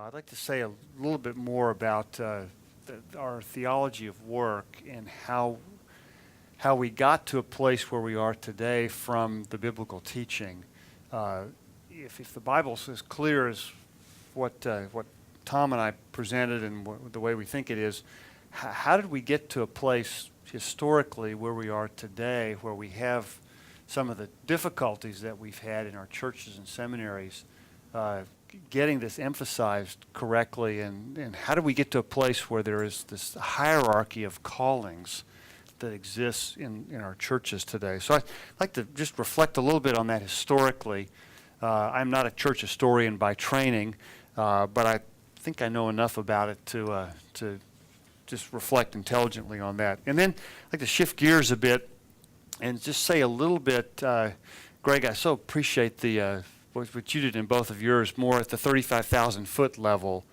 I'd like to say a little bit more about our theology of work and how we got to a place where we are today from the biblical teaching. If the Bible's as clear as what Tom and I presented and the way we think it is, how did we get to a place historically where we are today, where we have some of the difficulties that we've had in our churches and seminaries, getting this emphasized correctly, and how do we get to a place where there is this hierarchy of callings that exists in our churches today? So I'd like to just reflect a little bit on that historically. I'm not a church historian by training, but I think I know enough about it to just reflect intelligently on that. And then I'd like to shift gears a bit and just say a little bit, Greg, I so appreciate what you did in both of yours, more at the 35,000 foot level,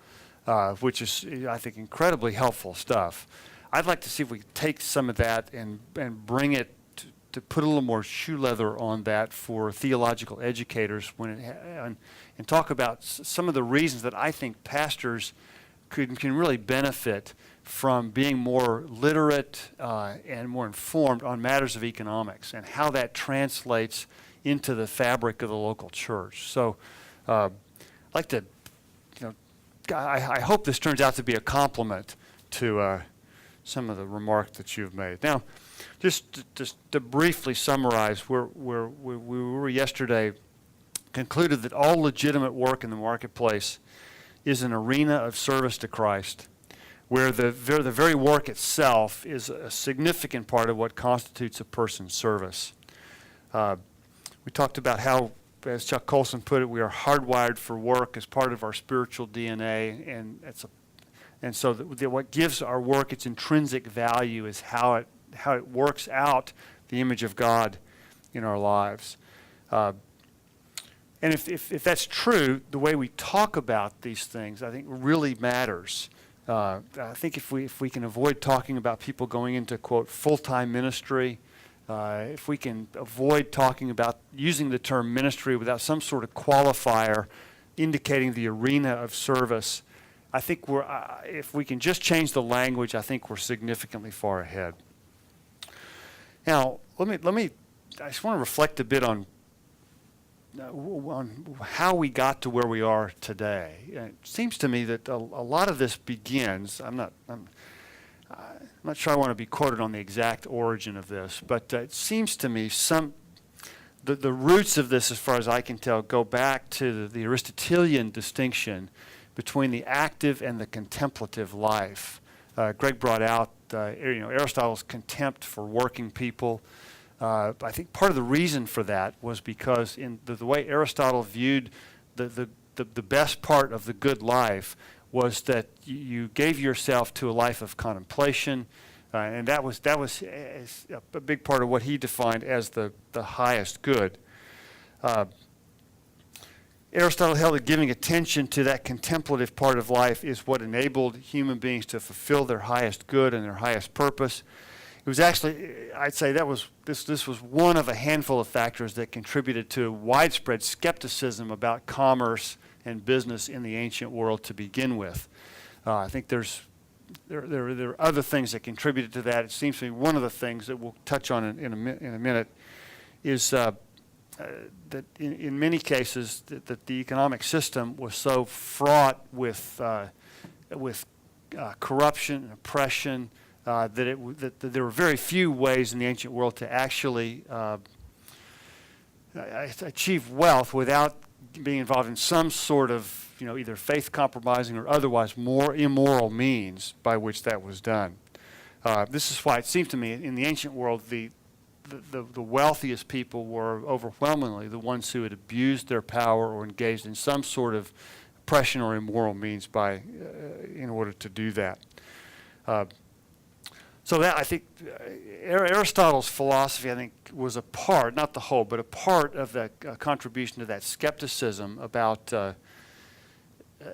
which is, I think, incredibly helpful stuff. I'd like to see if we take some of that and bring it to put a little more shoe leather on that for theological educators and talk about some of the reasons that I think pastors can really benefit from being more literate and more informed on matters of economics and how that translates into the fabric of the local church. So I'd like to, I hope this turns out to be a compliment to some of the remarks that you've made. Now, just to briefly summarize, where we were yesterday, concluded that all legitimate work in the marketplace is an arena of service to Christ, where the very work itself is a significant part of what constitutes a person's service. We talked about how, as Chuck Colson put it, we are hardwired for work as part of our spiritual DNA, and so what gives our work its intrinsic value is how it works out the image of God in our lives. And if that's true, the way we talk about these things, I think, really matters. I think if we can avoid talking about people going into, quote, full-time ministry, if we can avoid talking about using the term ministry without some sort of qualifier indicating the arena of service, I think if we can just change the language, I think we're significantly far ahead. Now, I just want to reflect a bit on how we got to where we are today. It seems to me that a lot of this begins, I'm not sure I want to be quoted on the exact origin of this, but it seems to me the roots of this, as far as I can tell, go back to the Aristotelian distinction between the active and the contemplative life. Greg brought out Aristotle's contempt for working people. I think part of the reason for that was because in the way Aristotle viewed the best part of the good life was that you gave yourself to a life of contemplation, and that was a big part of what he defined as the highest good. Aristotle held that giving attention to that contemplative part of life is what enabled human beings to fulfill their highest good and their highest purpose. It was actually, I'd say this was one of a handful of factors that contributed to widespread skepticism about commerce and business in the ancient world to begin with. I think there are other things that contributed to that. It seems to me one of the things that we'll touch on in a minute is that in many cases that the economic system was so fraught with corruption and oppression that there were very few ways in the ancient world to actually achieve wealth without being involved in some sort of either faith compromising or otherwise more immoral means by which that was done. This is why it seems to me in the ancient world the wealthiest people were overwhelmingly the ones who had abused their power or engaged in some sort of oppression or immoral means in order to do that. So that, I think, Aristotle's philosophy, I think, was a part, not the whole, but a part of that contribution to that skepticism about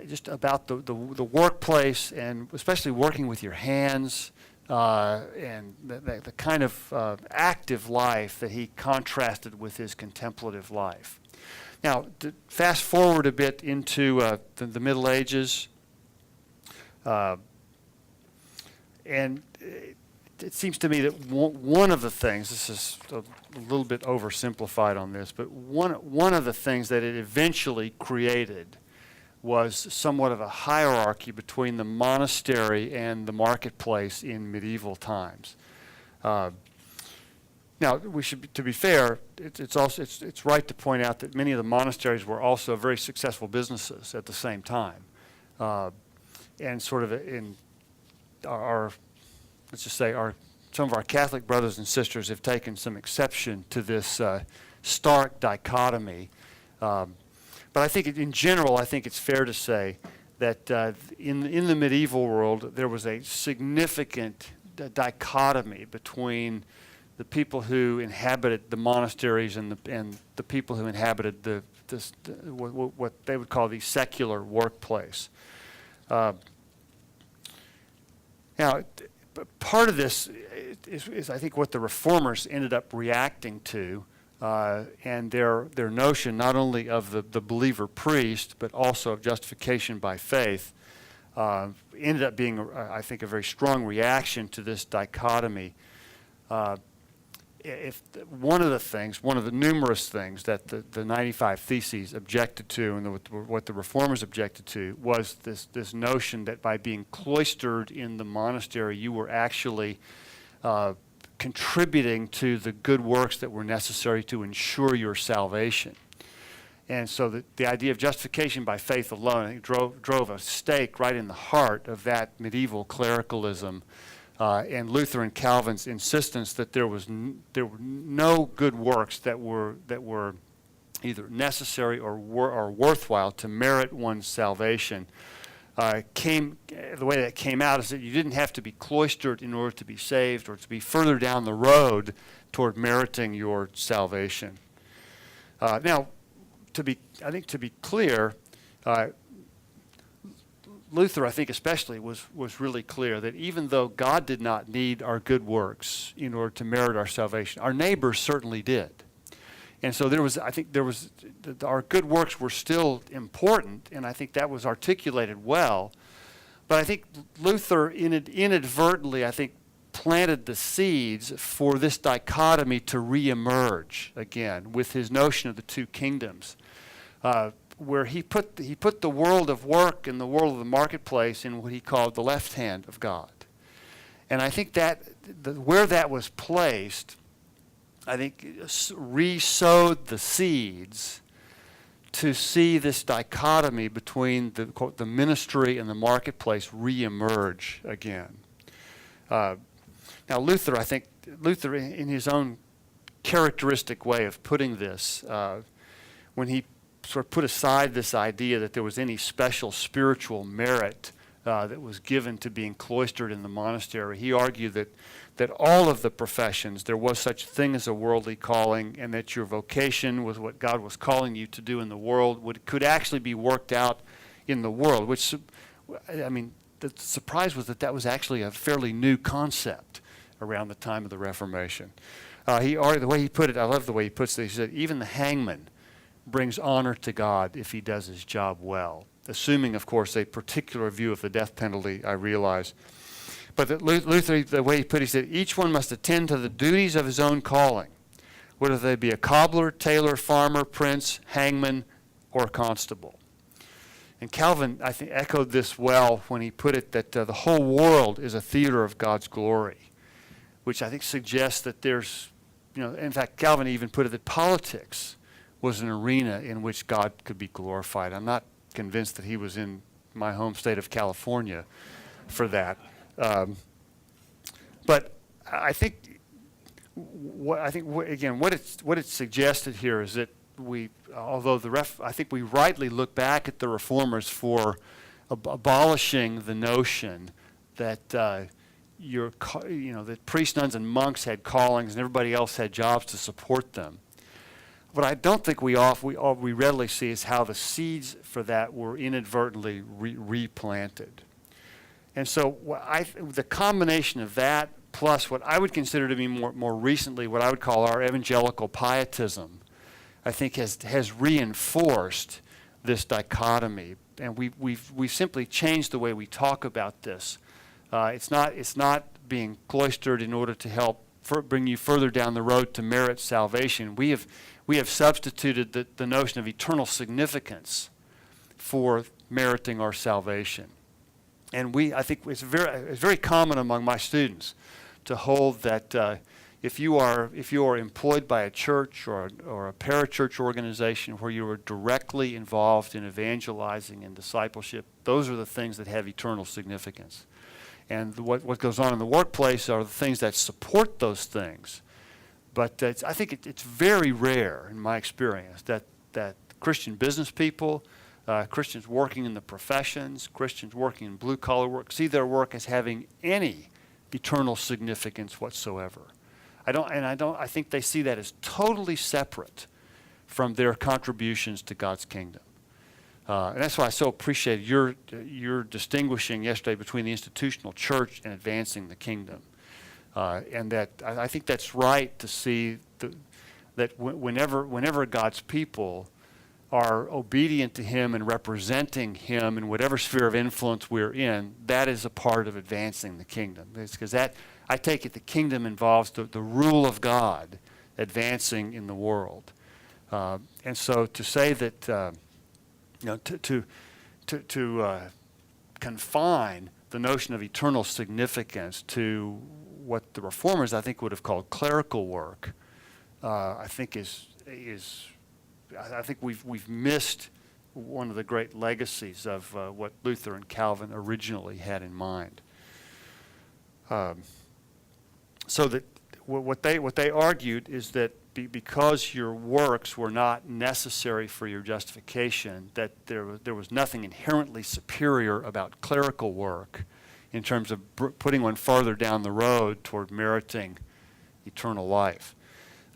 just about the workplace, and especially working with your hands, and the kind of active life that he contrasted with his contemplative life. Now, to fast forward a bit into the Middle Ages, and it seems to me that one of the things, this is a little bit oversimplified on this, but one of the things that it eventually created was somewhat of a hierarchy between the monastery and the marketplace in medieval times. Now, to be fair, it's right to point out that many of the monasteries were also very successful businesses at the same time, and sort of in let's just say some of our Catholic brothers and sisters have taken some exception to this stark dichotomy. But I think in general, I think it's fair to say that in the medieval world, there was a significant dichotomy between the people who inhabited the monasteries and the people who inhabited what they would call the secular workplace. Now, part of this is I think what the reformers ended up reacting to, and their notion not only of the believer priest, but also of justification by faith, ended up being, I think, a very strong reaction to this dichotomy. One of the numerous things that the 95 Theses objected to, and what the reformers objected to, was this notion that by being cloistered in the monastery, you were actually contributing to the good works that were necessary to ensure your salvation. And so the idea of justification by faith alone, I think, drove a stake right in the heart of that medieval clericalism, and Luther and Calvin's insistence that there were no good works that were either necessary or worthwhile to merit one's salvation. The way that came out is that you didn't have to be cloistered in order to be saved or to be further down the road toward meriting your salvation. Now, to be clear, Luther, I think especially, was really clear that even though God did not need our good works in order to merit our salvation, our neighbors certainly did. And so our good works were still important, and I think that was articulated well. But I think Luther inadvertently, I think, planted the seeds for this dichotomy to reemerge again with his notion of the two kingdoms, where he put the world of work and the world of the marketplace in what he called the left hand of God. And I think that where that was placed, I think, re-sowed the seeds to see this dichotomy between the ministry and the marketplace reemerge again. Now, Luther in his own characteristic way of putting this, when he sort of put aside this idea that there was any special spiritual merit that was given to being cloistered in the monastery, he argued that all of the professions, there was such a thing as a worldly calling, and that your vocation was what God was calling you to do in the world, could actually be worked out in the world, which, I mean, the surprise was that was actually a fairly new concept around the time of the Reformation. The way he put it, I love the way he puts it, he said, even the hangman brings honor to God if he does his job well, assuming, of course, a particular view of the death penalty, I realize. But Luther, the way he put it, he said, each one must attend to the duties of his own calling, whether they be a cobbler, tailor, farmer, prince, hangman, or constable. And Calvin, I think, echoed this well when he put it that the whole world is a theater of God's glory, which I think suggests that there's, in fact, Calvin even put it that politics was an arena in which God could be glorified. I'm not convinced that he was in my home state of California for that. But I think what it's suggested here is that I think we rightly look back at the reformers for abolishing the notion that that priests, nuns, and monks had callings and everybody else had jobs to support them. What I don't think we readily see is how the seeds for that were inadvertently replanted. And so the combination of that plus what I would consider to be more recently what I would call our evangelical pietism I think has reinforced this dichotomy, and we've simply changed the way we talk about this. It's not being cloistered in order to help bring you further down the road to merit salvation. We have substituted the notion of eternal significance for meriting our salvation. And I think it's very common among my students to hold that if you are employed by a church or a parachurch organization where you are directly involved in evangelizing and discipleship, those are the things that have eternal significance. And what goes on in the workplace are the things that support those things. But I think it's very rare in my experience that Christian business people, Christians working in the professions, Christians working in blue-collar work, see their work as having any eternal significance whatsoever. I think they see that as totally separate from their contributions to God's kingdom. And that's why I so appreciate your distinguishing yesterday between the institutional church and advancing the kingdom. And that I think that's right to see that whenever God's people are obedient to Him and representing Him in whatever sphere of influence we're in, that is a part of advancing the kingdom. Because I take it the kingdom involves the rule of God advancing in the world. And so to say that, to confine the notion of eternal significance to what the Reformers, I think, would have called clerical work, I think I think we've missed one of the great legacies of what Luther and Calvin originally had in mind. So that what they argued is that because your works were not necessary for your justification, that there was nothing inherently superior about clerical work in terms of putting one farther down the road toward meriting eternal life.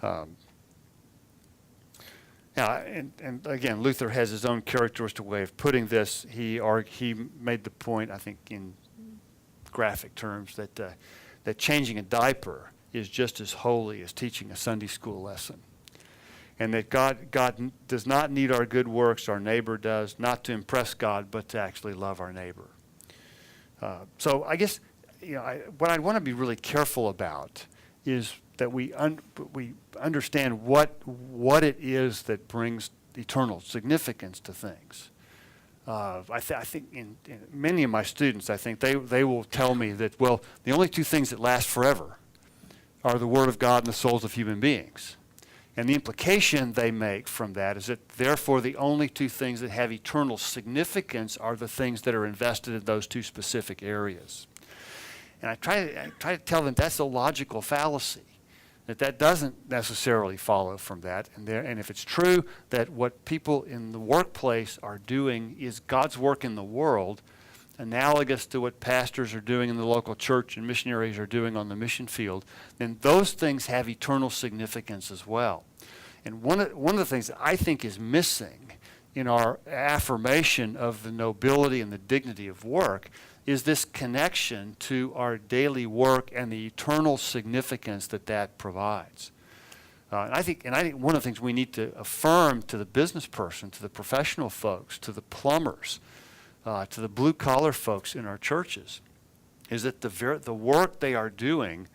Now, and again, Luther has his own characteristic way of putting this. He made the point, I think, in graphic terms, that changing a diaper is just as holy as teaching a Sunday school lesson, and that God does not need our good works, our neighbor does, not to impress God, but to actually love our neighbor. So I guess what I want to be really careful about is that we understand what it is that brings eternal significance to things. I think in many of my students, I think they will tell me that, well, the only two things that last forever are the Word of God and the souls of human beings. And the implication they make from that is that, therefore, the only two things that have eternal significance are the things that are invested in those two specific areas. And I try to tell them that's a logical fallacy, that doesn't necessarily follow from that. And if it's true that what people in the workplace are doing is God's work in the world, analogous to what pastors are doing in the local church and missionaries are doing on the mission field, then those things have eternal significance as well. And one of the things that I think is missing in our affirmation of the nobility and the dignity of work is this connection to our daily work and the eternal significance that provides. And I think one of the things we need to affirm to the business person, to the professional folks, to the plumbers, to the blue-collar folks in our churches, is that the work they are doing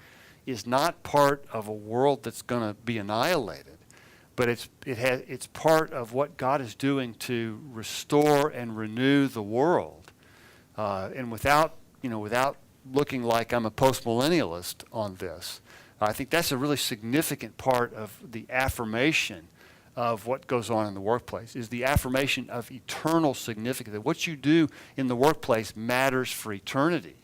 is not part of a world that's going to be annihilated, but it's part of what God is doing to restore and renew the world. And without looking like I'm a post-millennialist on this, I think that's a really significant part of the affirmation of what goes on in the workplace, is the affirmation of eternal significance. That what you do in the workplace matters for eternity.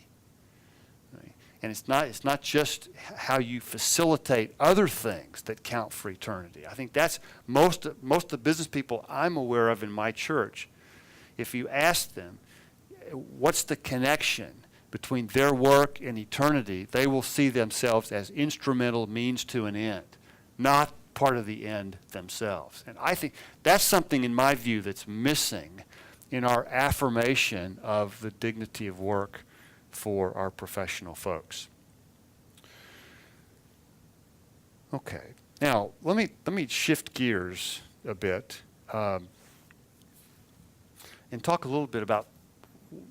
And it's not just how you facilitate other things that count for eternity. I think that's most of the business people I'm aware of in my church. If you ask them, what's the connection between their work and eternity, they will see themselves as instrumental means to an end, not part of the end themselves. And I think that's something, in my view, that's missing in our affirmation of the dignity of work for our professional folks. Okay, now let me shift gears a bit and talk a little bit about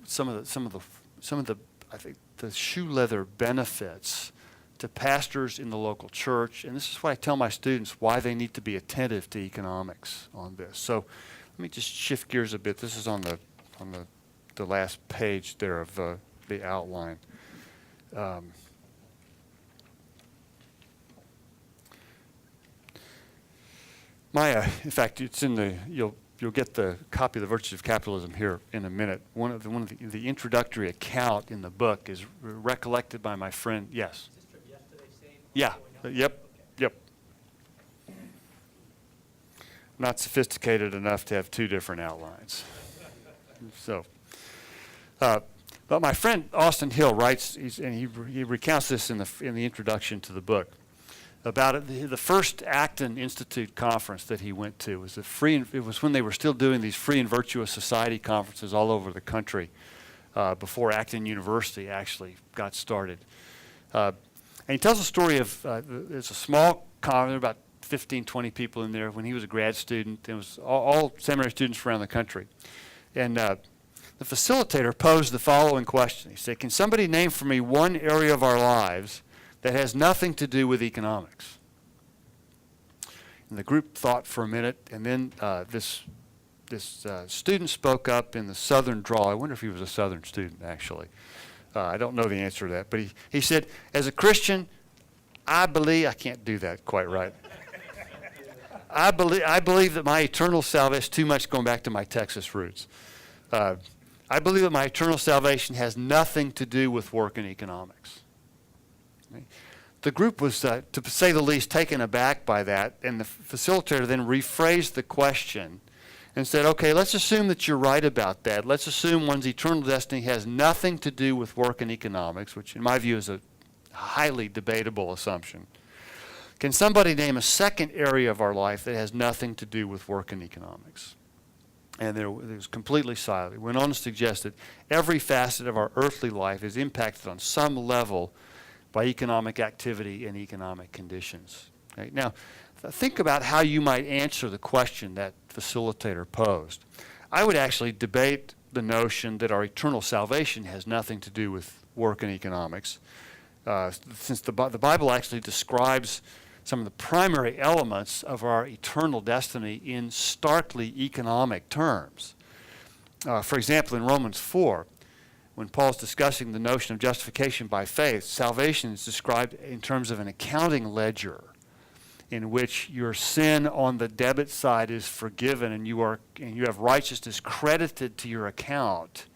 some of the I think the shoe leather benefits to pastors in the local church. And this is why I tell my students why they need to be attentive to economics on this. So let me just shift gears a bit. This is on the last page there of the outline. In fact, it's in the you'll get the copy of the Virtues of Capitalism here in a minute. One of the introductory account in the book is recollected by my friend. Yes. Is this from yesterday? Same. Yeah. Yep. Yep. Not sophisticated enough to have two different outlines. So, but my friend Austin Hill writes, and he recounts this in the introduction to the book, about it. The first Acton Institute conference that he went to was it was when they were still doing these free and virtuous society conferences all over the country before Acton University actually got started. And he tells a story of it's a small conference, about 15, 20 people in there when he was a grad student. It was all seminary students from around the country. And the facilitator posed the following question. He said, "Can somebody name for me one area of our lives that has nothing to do with economics?" And the group thought for a minute, and then this student spoke up in the Southern drawl. I wonder if he was a Southern student, actually. I don't know the answer to that, but he said, "As a Christian, I can't do that quite right. I believe that my eternal salvation," too much going back to my Texas roots. "I believe that my eternal salvation has nothing to do with work and economics." The group was, to say the least, taken aback by that, and the facilitator then rephrased the question and said, "Okay, let's assume that you're right about that. Let's assume one's eternal destiny has nothing to do with work and economics," which in my view is a highly debatable assumption. "Can somebody name a second area of our life that has nothing to do with work and economics?" And it was completely silent. He went on to suggest that every facet of our earthly life is impacted on some level by economic activity and economic conditions. Right? Now, think about how you might answer the question that facilitator posed. I would actually debate the notion that our eternal salvation has nothing to do with work and economics, since the Bible actually describes some of the primary elements of our eternal destiny in starkly economic terms. For example, in Romans 4, when Paul's discussing the notion of justification by faith, salvation is described in terms of an accounting ledger in which your sin on the debit side is forgiven and you have righteousness credited to your account.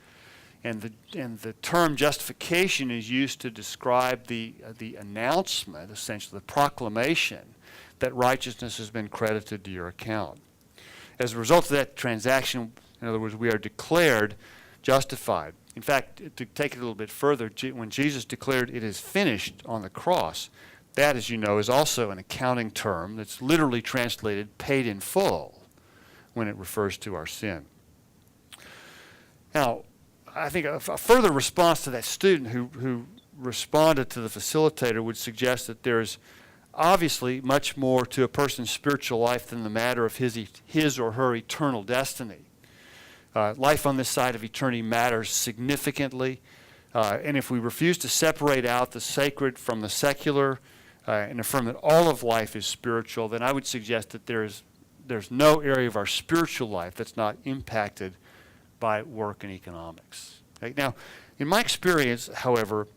And the term justification is used to describe the announcement, essentially the proclamation, that righteousness has been credited to your account. As a result of that transaction, in other words, we are declared justified. In fact, to take it a little bit further, when Jesus declared it is finished on the cross, that, as you know, is also an accounting term that's literally translated paid in full when it refers to our sin. Now, I think a further response to that student who responded to the facilitator would suggest that there is obviously much more to a person's spiritual life than the matter of his or her eternal destiny. Life on this side of eternity matters significantly, and if we refuse to separate out the sacred from the secular and affirm that all of life is spiritual, then I would suggest that there's no area of our spiritual life that's not impacted by work and economics. Right? Now, in my experience, however,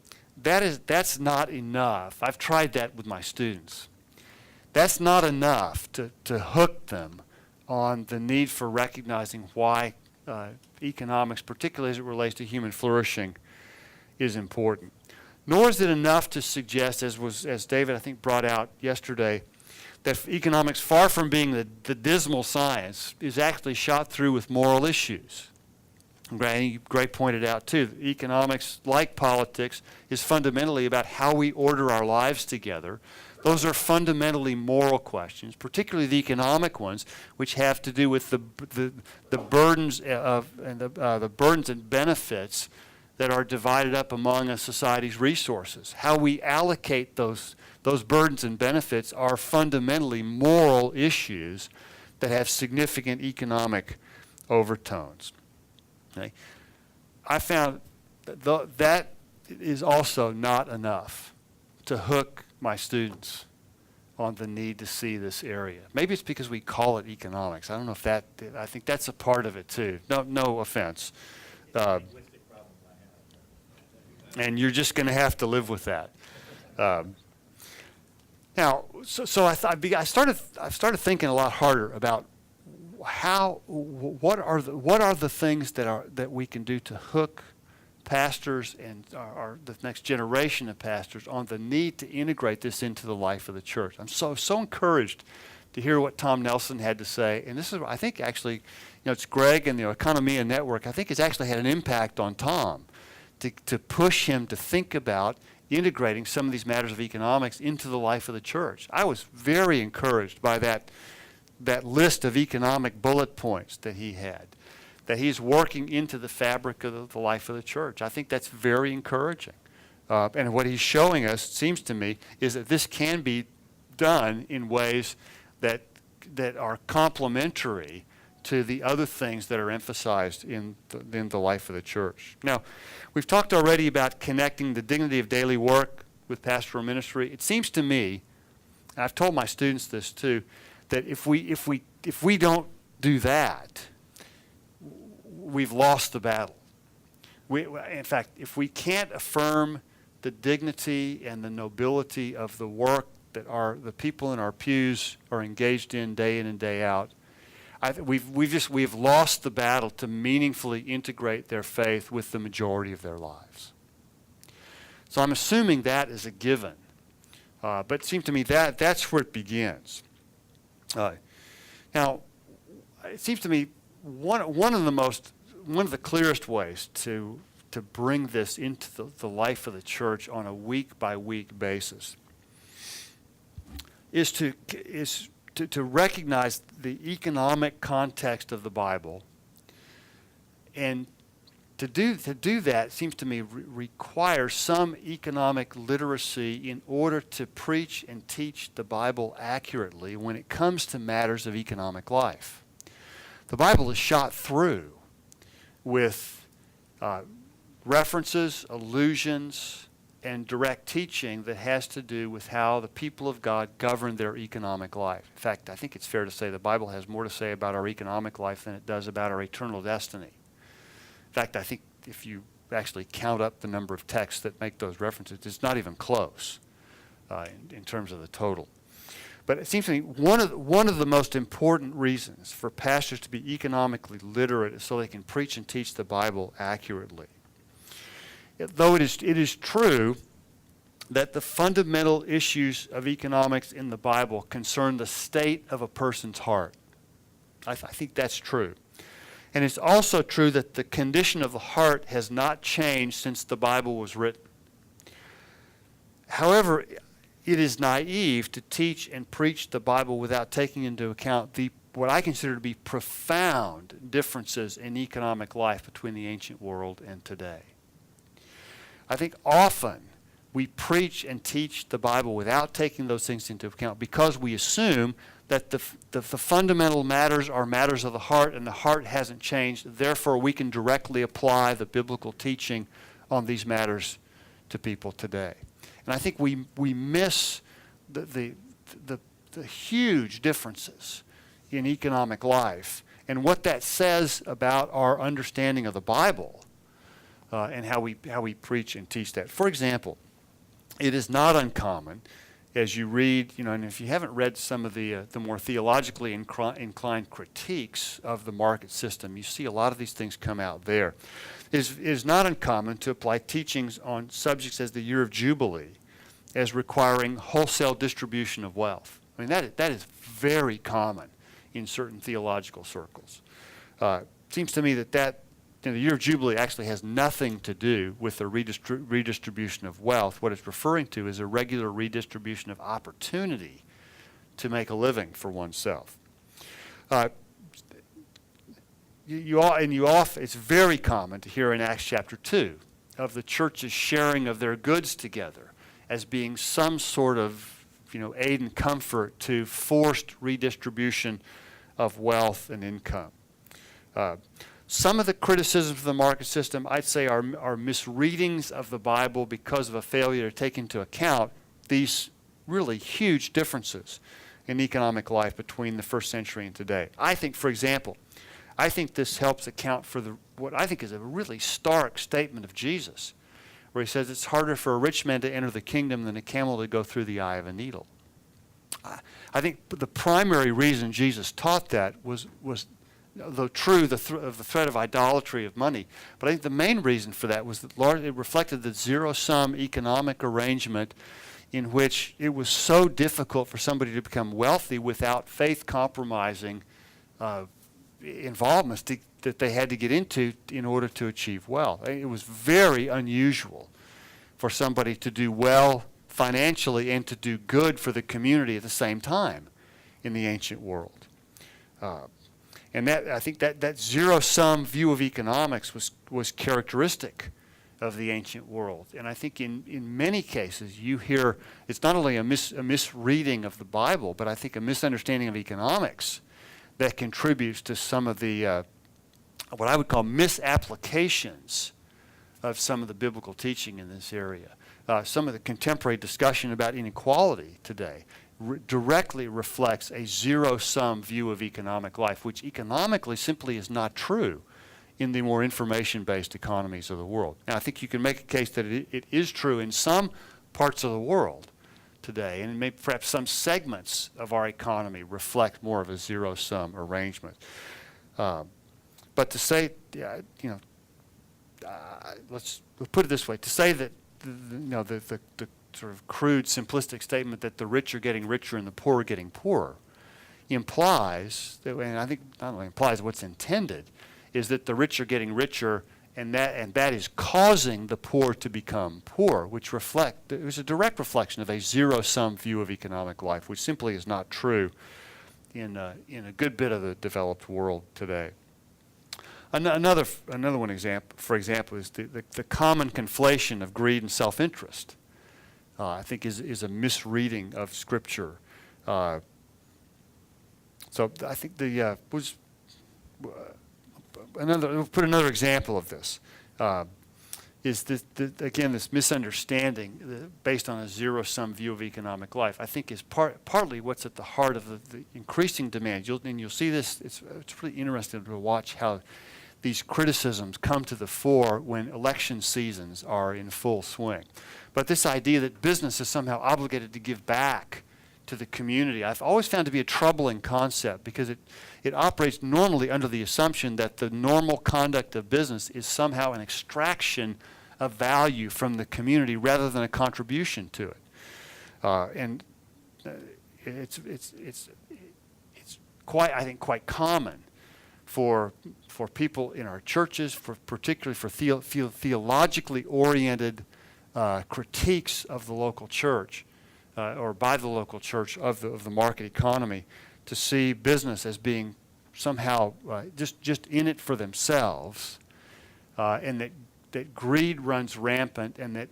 that's not enough. I've tried that with my students. That's not enough to hook them on the need for recognizing why economics, particularly as it relates to human flourishing, is important. Nor is it enough to suggest, as David I think brought out yesterday, that economics, far from being the dismal science, is actually shot through with moral issues. Gray pointed out too, that economics, like politics, is fundamentally about how we order our lives together. Those are fundamentally moral questions, particularly the economic ones, which have to do with the burdens the burdens and benefits that are divided up among a society's resources. How we allocate those burdens and benefits are fundamentally moral issues that have significant economic overtones. Okay? I found that is also not enough to hook my students on the need to see this area. Maybe it's because we call it economics. I don't know if that, I think that's a part of it too. No offense. And you're just going to have to live with that. Now, so I started thinking a lot harder about what are the things that we can do to hook pastors and the next generation of pastors on the need to integrate this into the life of the church. I'm so encouraged to hear what Tom Nelson had to say, and this is, I think, actually, it's Greg and the Economia Network. I think it's actually had an impact on Tom to push him to think about integrating some of these matters of economics into the life of the church. I was very encouraged by that list of economic bullet points that he had, that he's working into the fabric of the life of the church. I think that's very encouraging. And what he's showing us, it seems to me, is that this can be done in ways that are complementary to the other things that are emphasized in the life of the church. Now, we've talked already about connecting the dignity of daily work with pastoral ministry. It seems to me, and I've told my students this too, that if we don't do that, we've lost the battle. In fact, if we can't affirm the dignity and the nobility of the work that the people in our pews are engaged in and day out, we've lost the battle to meaningfully integrate their faith with the majority of their lives. So I'm assuming that is a given, but it seems to me that's where it begins. Now, it seems to me one of the clearest ways to bring this into the life of the church on a week-by-week basis is to recognize the economic context of the Bible, and to do that seems to me requires some economic literacy in order to preach and teach the Bible accurately when it comes to matters of economic life. The Bible is shot through with references, allusions, and direct teaching that has to do with how the people of God govern their economic life. In fact, I think it's fair to say the Bible has more to say about our economic life than it does about our eternal destiny. In fact, I think if you actually count up the number of texts that make those references, it's not even close in terms of the total. But it seems to me one of the most important reasons for pastors to be economically literate is so they can preach and teach the Bible accurately. Though it is true that the fundamental issues of economics in the Bible concern the state of a person's heart. I think that's true. And it's also true that the condition of the heart has not changed since the Bible was written. However, it is naive to teach and preach the Bible without taking into account what I consider to be profound differences in economic life between the ancient world and today. I think often we preach and teach the Bible without taking those things into account because we assume that the fundamental matters are matters of the heart and the heart hasn't changed. Therefore, we can directly apply the biblical teaching on these matters to people today. And I think we miss the huge differences in economic life and what that says about our understanding of the Bible and how we preach and teach that. For example, it is not uncommon as you read, and if you haven't read some of the more theologically inclined critiques of the market system, you see a lot of these things come out there. It is not uncommon to apply teachings on subjects as the year of Jubilee as requiring wholesale distribution of wealth. I mean, that is very common in certain theological circles. It seems to me that the year of Jubilee actually has nothing to do with the redistribution of wealth. What it's referring to is a regular redistribution of opportunity to make a living for oneself. It's very common to hear in Acts chapter 2 of the church's sharing of their goods together as being some sort of aid and comfort to forced redistribution of wealth and income. Some of the criticisms of the market system, I'd say, are misreadings of the Bible because of a failure to take into account these really huge differences in economic life between the first century and today. I think, for example, I think this helps account for what I think is a really stark statement of Jesus, where he says it's harder for a rich man to enter the kingdom than a camel to go through the eye of a needle. I think the primary reason Jesus taught that was though true, the threat of idolatry of money. But I think the main reason for that was that it reflected the zero-sum economic arrangement in which it was so difficult for somebody to become wealthy without faith-compromising involvements that they had to get into in order to achieve wealth. It was very unusual for somebody to do well financially and to do good for the community at the same time in the ancient world. And I think that zero-sum view of economics was characteristic of the ancient world. And I think in many cases you hear it's not only a misreading of the Bible, but I think a misunderstanding of economics that contributes to some of the what I would call misapplications of some of the biblical teaching in this area. Some of the contemporary discussion about inequality today directly reflects a zero-sum view of economic life, which economically simply is not true in the more information-based economies of the world. Now, I think you can make a case that it is true in some parts of the world today, and maybe perhaps some segments of our economy reflect more of a zero-sum arrangement. But to say, let's put it this way: to say that the sort of crude, simplistic statement that the rich are getting richer and the poor are getting poorer implies, and I think not only implies, what's intended is that the rich are getting richer, and that is causing the poor to become poor, which it was a direct reflection of a zero-sum view of economic life, which simply is not true in a good bit of the developed world today. Another one example, for example, is the common conflation of greed and self-interest. I think is a misreading of Scripture. So I think we'll put another example of this. Is again this misunderstanding based on a zero-sum view of economic life, I think is partly what's at the heart of the increasing demand. You'll see this. It's really interesting to watch how these criticisms come to the fore when election seasons are in full swing. But this idea that business is somehow obligated to give back to the community, I've always found to be a troubling concept, because it operates normally under the assumption that the normal conduct of business is somehow an extraction of value from the community rather than a contribution to it. And it's quite common for people in our churches, particularly for theologically oriented critiques of the local church or by the local church of the market economy, to see business as being somehow just in it for themselves, and that greed runs rampant, and that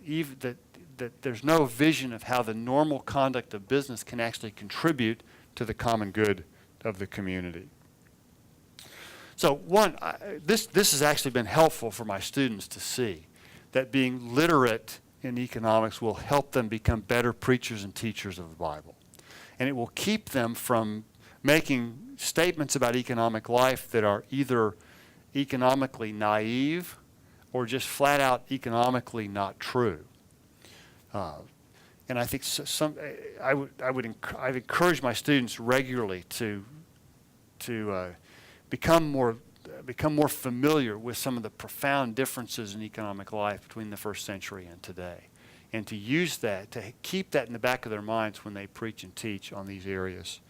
there's no vision of how the normal conduct of business can actually contribute to the common good of the community. So this has actually been helpful for my students to see, that being literate in economics will help them become better preachers and teachers of the Bible. And it will keep them from making statements about economic life that are either economically naive or just flat out economically not true. And I think I've encouraged my students regularly to become more familiar with some of the profound differences in economic life between the first century and today, and to use that, to keep that in the back of their minds when they preach and teach on these areas.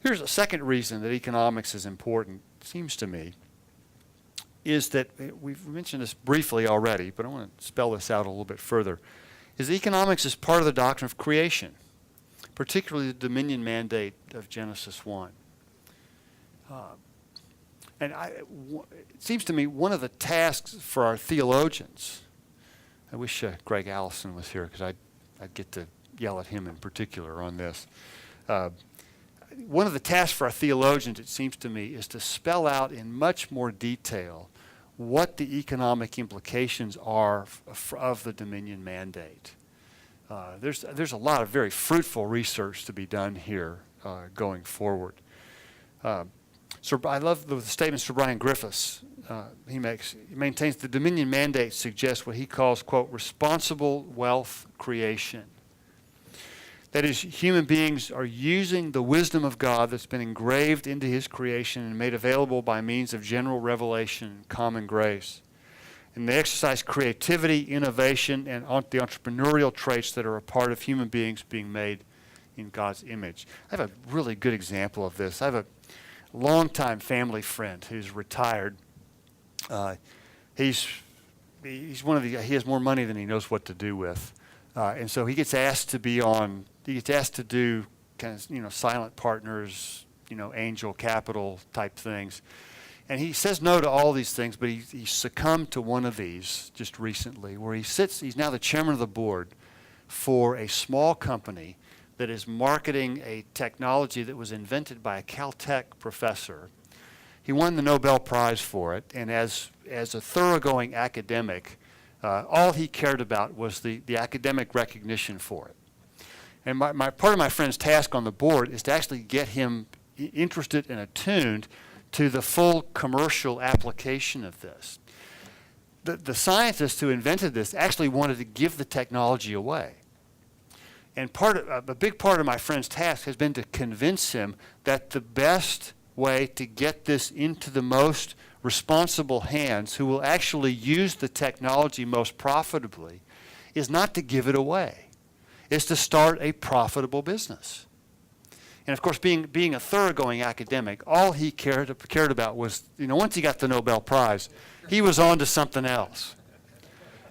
Here's a second reason that economics is important, seems to me, is that we've mentioned this briefly already, but I want to spell this out a little bit further, is economics is part of the doctrine of creation, particularly the dominion mandate of Genesis 1. And it seems to me one of the tasks for our theologians, I wish Greg Allison was here, because I'd get to yell at him in particular on this. one of the tasks for our theologians, it seems to me, is to spell out in much more detail what the economic implications are of the Dominion mandate. There's a lot of very fruitful research to be done here going forward. So I love the statement Sir Brian Griffiths he makes. He maintains the Dominion mandate suggests what he calls, quote, responsible wealth creation. That is, human beings are using the wisdom of God that's been engraved into his creation and made available by means of general revelation and common grace. And they exercise creativity, innovation, and the entrepreneurial traits that are a part of human beings being made in God's image. I have a really good example of this. I have a longtime family friend who's retired. He's one of the, he has more money than he knows what to do with. And so he gets asked to do kind of, silent partners, angel capital type things. And he says no to all these things, but he succumbed to one of these just recently where he's now the chairman of the board for a small company that is marketing a technology that was invented by a Caltech professor. He won the Nobel Prize for it, and as a thoroughgoing academic, all he cared about was the academic recognition for it. And part of my friend's task on the board is to actually get him interested and attuned to the full commercial application of this. The scientist who invented this actually wanted to give the technology away. And a big part of my friend's task has been to convince him that the best way to get this into the most responsible hands who will actually use the technology most profitably is not to give it away. It's to start a profitable business. And of course, being a thoroughgoing academic, all he cared about was, once he got the Nobel Prize, he was on to something else.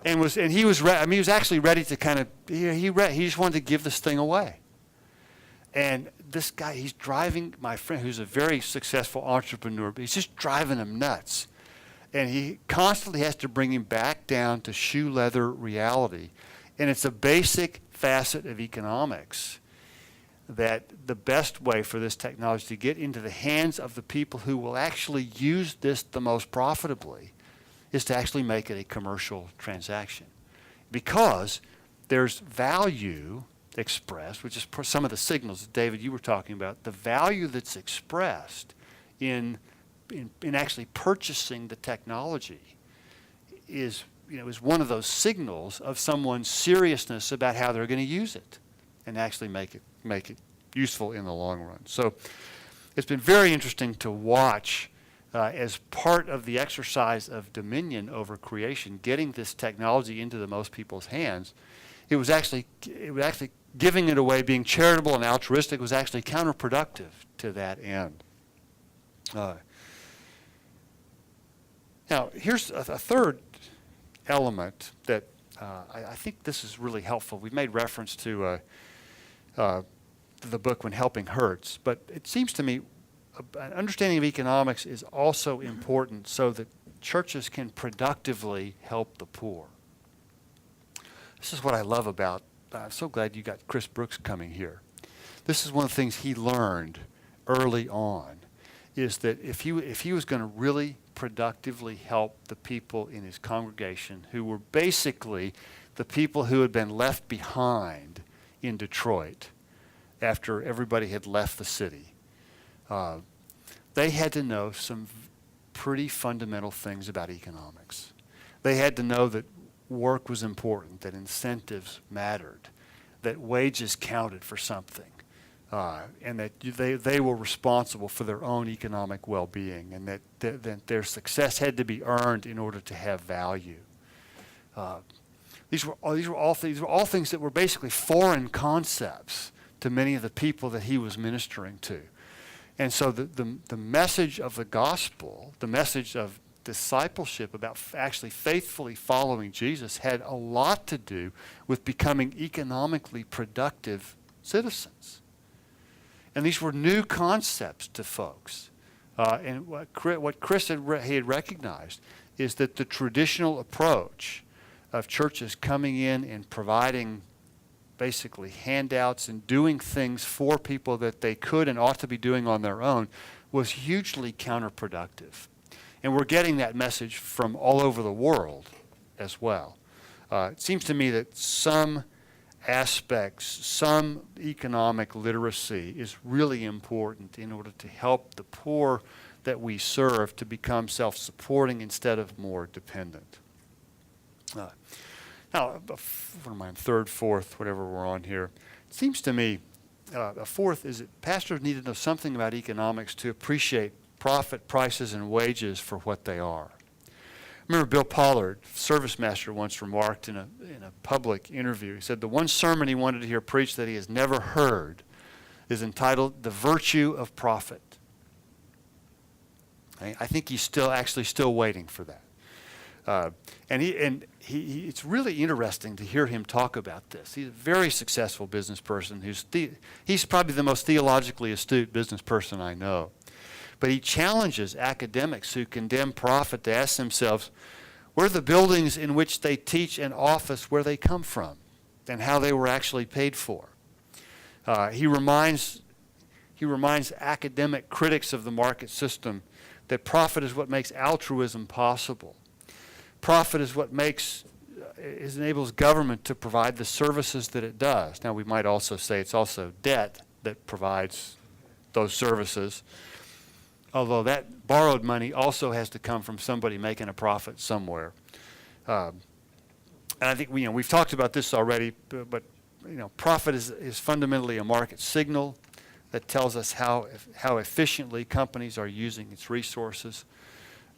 He was actually ready to kind of, he just wanted to give this thing away. And this guy, he's driving my friend, who's a very successful entrepreneur, but he's just driving him nuts. And he constantly has to bring him back down to shoe leather reality. And it's a basic facet of economics that the best way for this technology to get into the hands of the people who will actually use this the most profitably is to actually make it a commercial transaction. Because there's value expressed, which is some of the signals that David, you were talking about, the value that's expressed in actually purchasing the technology is one of those signals of someone's seriousness about how they're going to use it and actually make it useful in the long run. So it's been very interesting to watch as part of the exercise of dominion over creation, getting this technology into the most people's hands. It was actually giving it away, being charitable and altruistic, was actually counterproductive to that end. Now, here's a third element that I think this is really helpful. We've made reference to the book When Helping Hurts, but it seems to me an understanding of economics is also important so that churches can productively help the poor. This is what I love about, I'm so glad you got Chris Brooks coming here. This is one of the things he learned early on, is that if he was going to really productively help the people in his congregation who were basically the people who had been left behind in Detroit after everybody had left the city, they had to know some pretty fundamental things about economics. They had to know that work was important, that incentives mattered, that wages counted for something, and that they were responsible for their own economic well-being, and that their success had to be earned in order to have value. These were all things that were basically foreign concepts to many of the people that he was ministering to. And so the message of the gospel, the message of discipleship about actually faithfully following Jesus had a lot to do with becoming economically productive citizens. And these were new concepts to folks. And what Chris had recognized is that the traditional approach of churches coming in and providing basically handouts and doing things for people that they could and ought to be doing on their own, was hugely counterproductive. And we're getting that message from all over the world as well. It seems to me that some aspects, some economic literacy is really important in order to help the poor that we serve to become self-supporting instead of more dependent. Now, what am I on, third, fourth, whatever we're on here. It seems to me a fourth is that pastors need to know something about economics to appreciate profit, prices, and wages for what they are. I remember Bill Pollard, service master, once remarked in a public interview, he said the one sermon he wanted to hear preached that he has never heard is entitled The Virtue of Profit. I think he's still waiting for that. It's really interesting to hear him talk about this. He's a very successful business person. He's probably the most theologically astute business person I know. But he challenges academics who condemn profit to ask themselves, where are the buildings in which they teach and office, where they come from, and how they were actually paid for. He reminds academic critics of the market system that profit is what makes altruism possible. Profit is what enables government to provide the services that it does. Now, we might also say it's also debt that provides those services, although that borrowed money also has to come from somebody making a profit somewhere. And I think we've talked about this already, but profit is fundamentally a market signal that tells us how efficiently companies are using its resources.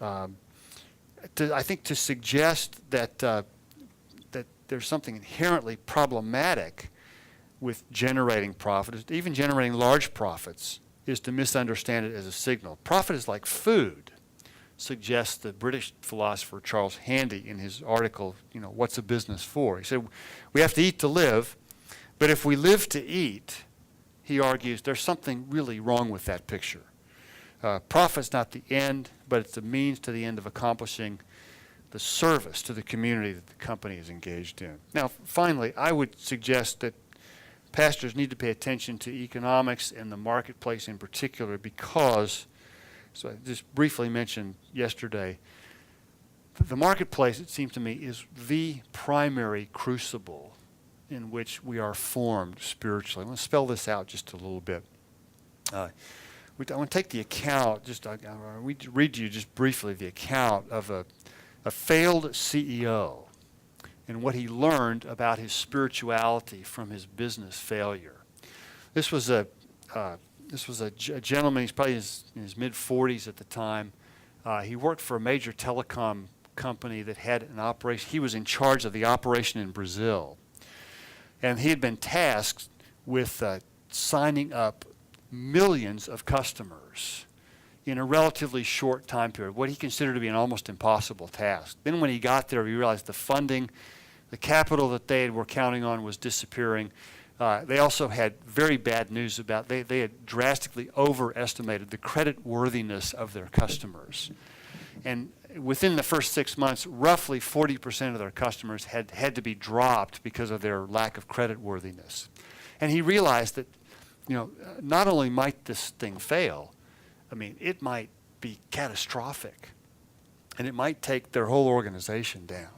I think to suggest that there's something inherently problematic with generating profit, even generating large profits, is to misunderstand it as a signal. Profit is like food, suggests the British philosopher Charles Handy in his article, What's a Business For? He said, we have to eat to live, but if we live to eat, he argues, there's something really wrong with that picture. Profit's not the end, but it's a means to the end of accomplishing the service to the community that the company is engaged in. Now, finally, I would suggest that pastors need to pay attention to economics and the marketplace in particular because, so I just briefly mentioned yesterday, the marketplace, it seems to me, is the primary crucible in which we are formed spiritually. I'm going to spell this out just a little bit. I want to take the account, I'll read to you just briefly the account of a failed CEO and what he learned about his spirituality from his business failure. This was a gentleman, he's probably in his mid-40s at the time. He worked for a major telecom company that had an operation. He was in charge of the operation in Brazil. And he had been tasked with signing up millions of customers in a relatively short time period, what he considered to be an almost impossible task. Then when he got there, he realized the funding, the capital that they were counting on was disappearing. They also had very bad news about, they had drastically overestimated the credit worthiness of their customers. And within the first 6 months, roughly 40% of their customers had to be dropped because of their lack of credit worthiness. And he realized that, not only might this thing fail, it might be catastrophic, and it might take their whole organization down.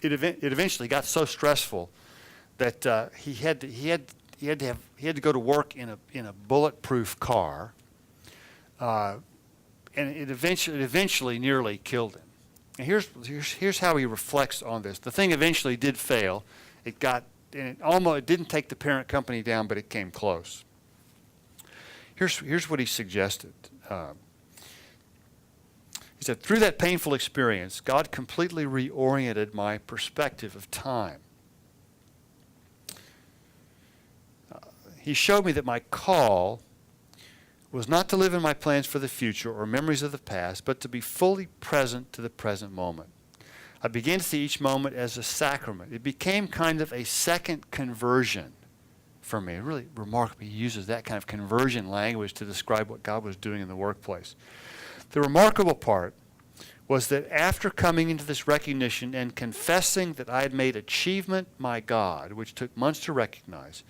It eventually got so stressful that he had to go to work in a bulletproof car, and it eventually nearly killed him. And here's how he reflects on this. The thing eventually did fail. It didn't take the parent company down, but it came close. Here's what he suggested. He said, through that painful experience, God completely reoriented my perspective of time. He showed me that my call was not to live in my plans for the future or memories of the past, but to be fully present to the present moment. I began to see each moment as a sacrament. It became kind of a second conversion for me. Really remarkable. He uses that kind of conversion language to describe what God was doing in the workplace. The remarkable part was that after coming into this recognition and confessing that I had made achievement my God, which took months to recognize,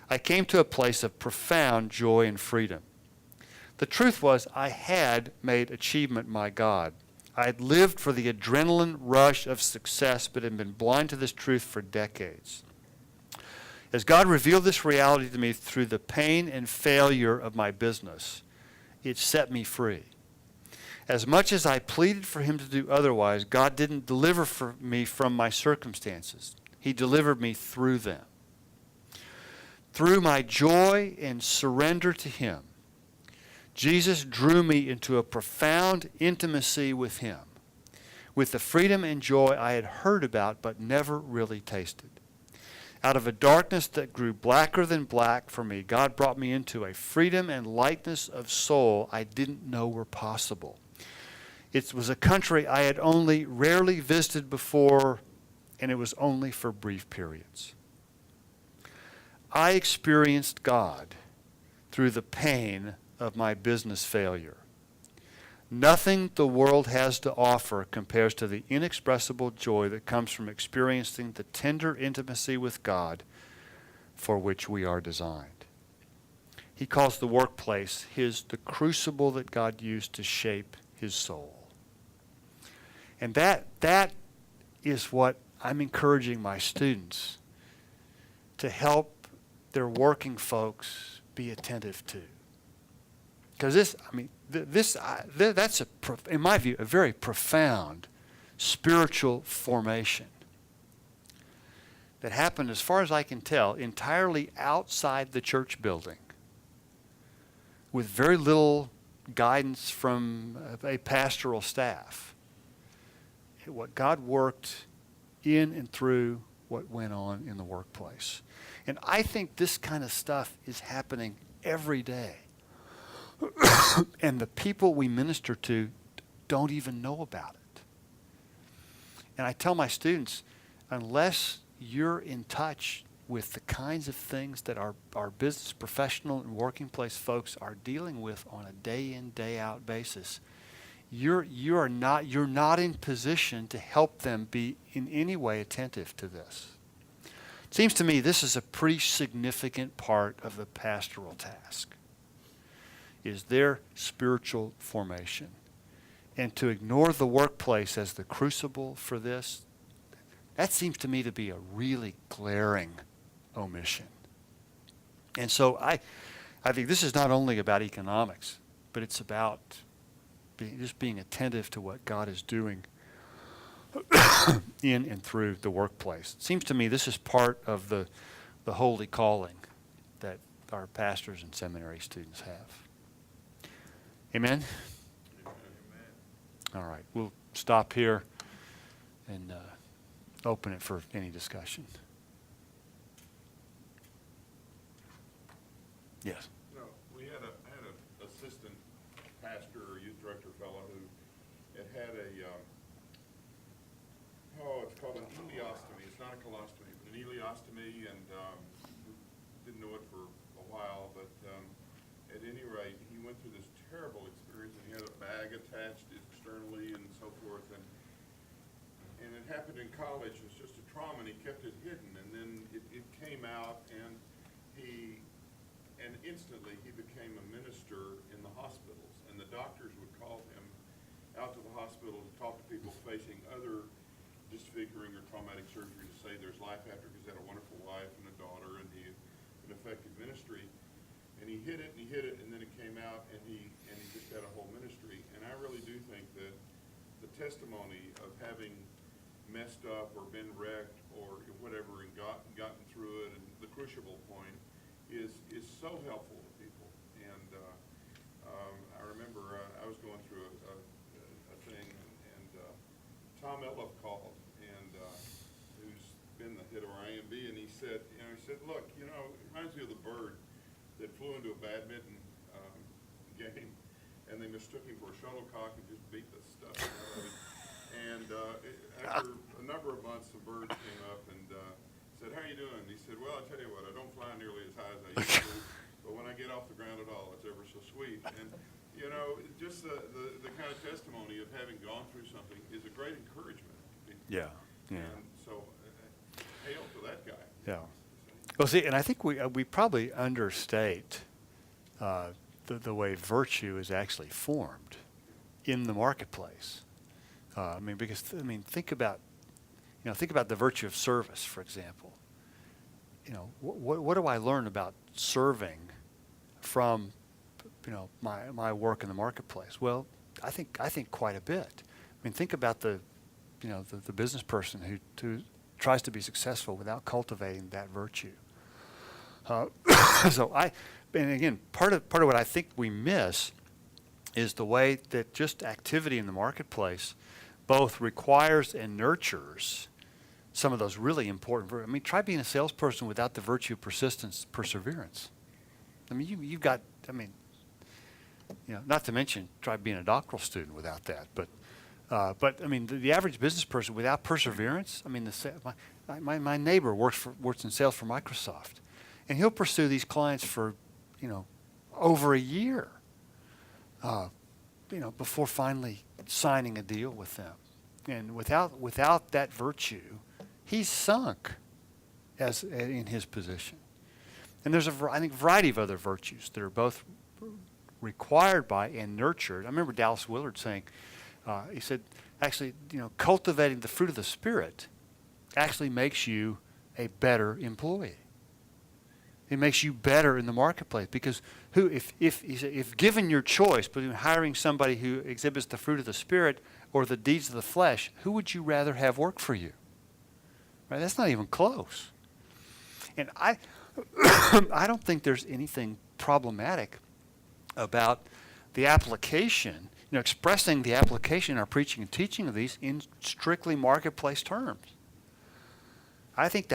I came to a place of profound joy and freedom. The truth was, I had made achievement my God. I had lived for the adrenaline rush of success, but had been blind to this truth for decades. As God revealed this reality to me through the pain and failure of my business, it set me free. As much as I pleaded for him to do otherwise, God didn't deliver me from my circumstances. He delivered me through them. Through my joy and surrender to him, Jesus drew me into a profound intimacy with him, with the freedom and joy I had heard about but never really tasted. Out of a darkness that grew blacker than black for me, God brought me into a freedom and lightness of soul I didn't know were possible. It was a country I had only rarely visited before, and it was only for brief periods. I experienced God through the pain of my business failure. Nothing the world has to offer compares to the inexpressible joy that comes from experiencing the tender intimacy with God for which we are designed. He calls the workplace the crucible that God used to shape his soul. And that is what I'm encouraging my students to help their working folks be attentive to. Because that's, in my view, a very profound spiritual formation that happened, as far as I can tell, entirely outside the church building, with very little guidance from a pastoral staff. What God worked in and through what went on in the workplace. And I think this kind of stuff is happening every day. And the people we minister to don't even know about it. And I tell my students, unless you're in touch with the kinds of things that our business professional and working place folks are dealing with on a day in, day out basis, you're not in position to help them be in any way attentive to this. It seems to me this is a pretty significant part of the pastoral task, is their spiritual formation. And to ignore the workplace as the crucible for this, that seems to me to be a really glaring omission. And so I think this is not only about economics, but it's about just being attentive to what God is doing in and through the workplace. It seems to me this is part of the holy calling that our pastors and seminary students have. Amen? All right, we'll stop here and open it for any discussion. Yes. No, I had an assistant pastor or youth director fellow who had it's called an ileostomy. It's not a colostomy, but an ileostomy, and didn't know it for a while, but at any rate, he went through this terrible experience, and he had a bag attached externally and so forth, and it happened in college. It was just a trauma, and he kept it hidden, and then it came out, and instantly he became a minister in the hospitals, and the doctors would call him out to the hospital to talk to people facing other disfiguring or traumatic surgery, to say there's life after, because he had a wonderful wife and a daughter, and he had an effective ministry. And he hid it, and then it came out, and he just had a whole ministry. And I really do think that the testimony of having messed up or been wrecked or whatever and gotten through it, and the crucible point is so helpful to people. And I remember I was going through a thing, and Tom Elliff called, and who's been the head of our AMB, and he said, look, it reminds me of the bird that flew into a badminton game, and they mistook him for a shuttlecock and just beat the stuff out of him. And after a number of months, the bird came up and said, "How are you doing?" And he said, "Well, I tell you what, I don't fly nearly as high as I used to, but when I get off the ground at all, it's ever so sweet." And you know, just the kind of testimony of having gone through something is a great encouragement. Yeah, yeah. And so, hail to that guy. Yeah. Well, see, and I think we probably understate the way virtue is actually formed in the marketplace. I mean, because think about the virtue of service, for example. You know, what do I learn about serving from, my work in the marketplace? Well, I think quite a bit. I mean, think about the business person who tries to be successful without cultivating that virtue. And again, part of what I think we miss is the way that just activity in the marketplace both requires and nurtures some of those really important. I mean, try being a salesperson without the virtue of persistence, perseverance. I mean, you've got. I mean, not to mention try being a doctoral student without that. But I mean, the average business person without perseverance. I mean, my neighbor works in sales for Microsoft, and he'll pursue these clients for, over a year, before finally signing a deal with them. And without that virtue, he's sunk in his position. And there's I think variety of other virtues that are both required by and nurtured. I remember Dallas Willard saying, he said, actually, cultivating the fruit of the Spirit actually makes you a better employee. It makes you better in the marketplace, because if given your choice between hiring somebody who exhibits the fruit of the Spirit or the deeds of the flesh, who would you rather have work for you? Right? That's not even close. And I don't think there's anything problematic about the application, expressing the application in our preaching and teaching of these in strictly marketplace terms. I think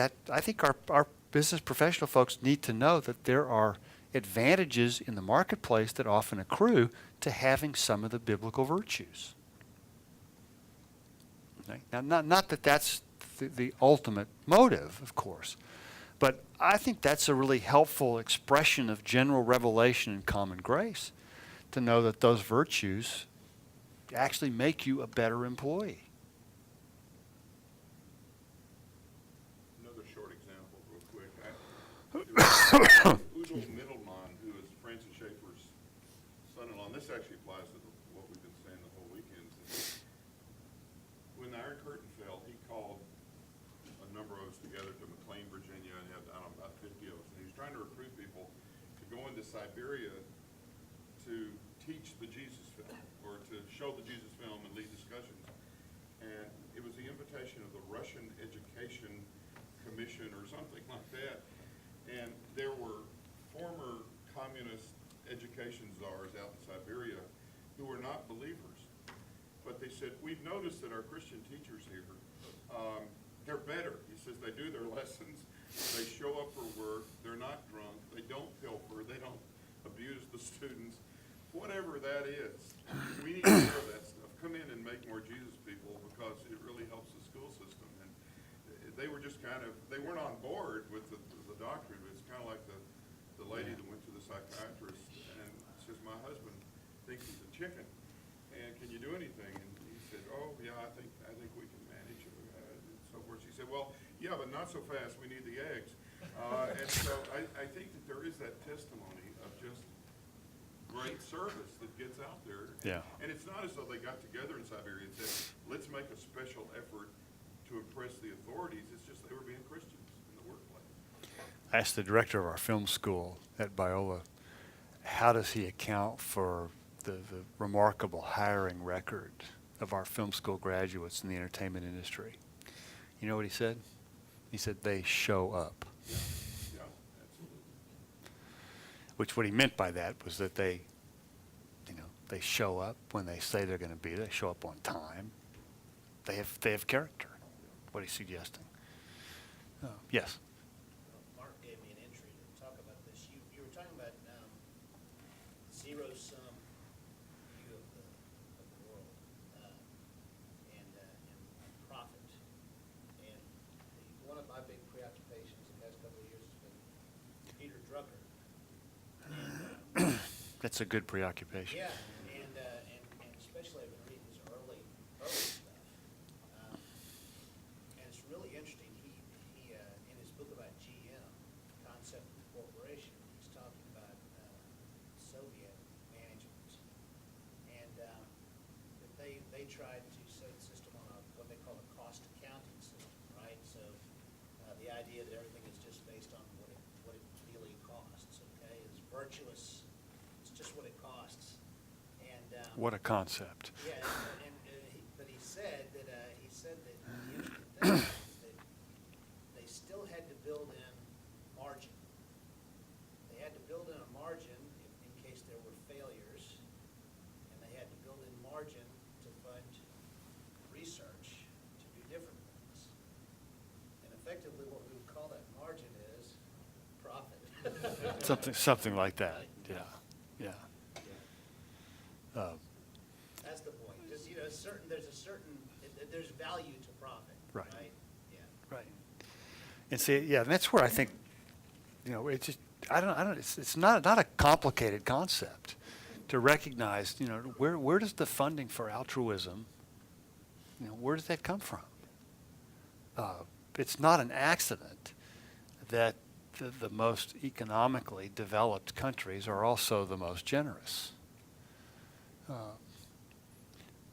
our business professional folks need to know that there are advantages in the marketplace that often accrue to having some of the biblical virtues. Okay? Now, not that that's the ultimate motive, of course, but I think that's a really helpful expression of general revelation and common grace, to know that those virtues actually make you a better employee. Another short example, real quick. Udo Mittelmann, who is Francis Schaeffer's son-in-law, and this actually applies to what we've been saying the whole weekend. When the Iron Curtain fell, he called a number of us together to McLean, Virginia, and had, about 50 of us. And he was trying to recruit people to go into Siberia to teach the Jesus film, or to show the Jesus film and lead discussions. And it was the invitation of the Russian Education Commission or something like that. And there were former communist education czars out in Siberia who were not believers. But they said, we've noticed that our Christian teachers here, they're better. He says they do their lessons, they show up for work, they're not drunk, they don't pilfer, they don't abuse the students, whatever that is. We need more of that stuff. Come in and make more Jesus people, because it really helps the school system. And they were just they weren't on board with the doctrine. It's kind of like the lady that went to the psychiatrist and says, my husband thinks he's a chicken, and can you do anything? And he said, oh yeah, I think we can manage it, and so forth. She said, well, yeah, but not so fast. We need the eggs. And so I think that there is that testimony of just great service that gets out there. Yeah. And it's not as though they got together in Siberia and said, let's make a special effort to impress the authorities. It's just they were being Christians in the workplace. I asked the director of our film school at Biola, how does he account for the remarkable hiring record of our film school graduates in the entertainment industry? You know what he said? He said, they show up. Yeah, absolutely. Which what he meant by that was that they show up when they say they're going to be there. They show up on time. They have character. What he's suggesting. Yes. Mark gave me an entry to talk about this. You were talking about zero-sum view of the world and profit. And one of my big preoccupations the past couple of years has been Peter Drucker. And that's a good preoccupation. Yeah, and especially I've been reading his early stuff. And it's really interesting. He in his book about GM, Concept of Corporation, he's talking about Soviet management. And that they tried to set a system on what they call a cost accounting system, right? So the idea that everything is just based on what it really costs, okay, is virtuous. It's just what it costs. And What a concept. yeah, but he said that the interesting thing is that they still had to build in margin. They had to build in a margin in case there were failures, and they had to build in margin to fund research to do different things. And effectively, what we would call that margin is profit. Something like that. Yeah. Yeah. That's the point. Just, there's value to profit, Right. right? Yeah. Right. And see, yeah, and that's where I think, it's just, I don't, it's not a complicated concept to recognize, where does the funding for altruism, where does that come from? It's not an accident that the most economically developed countries are also the most generous.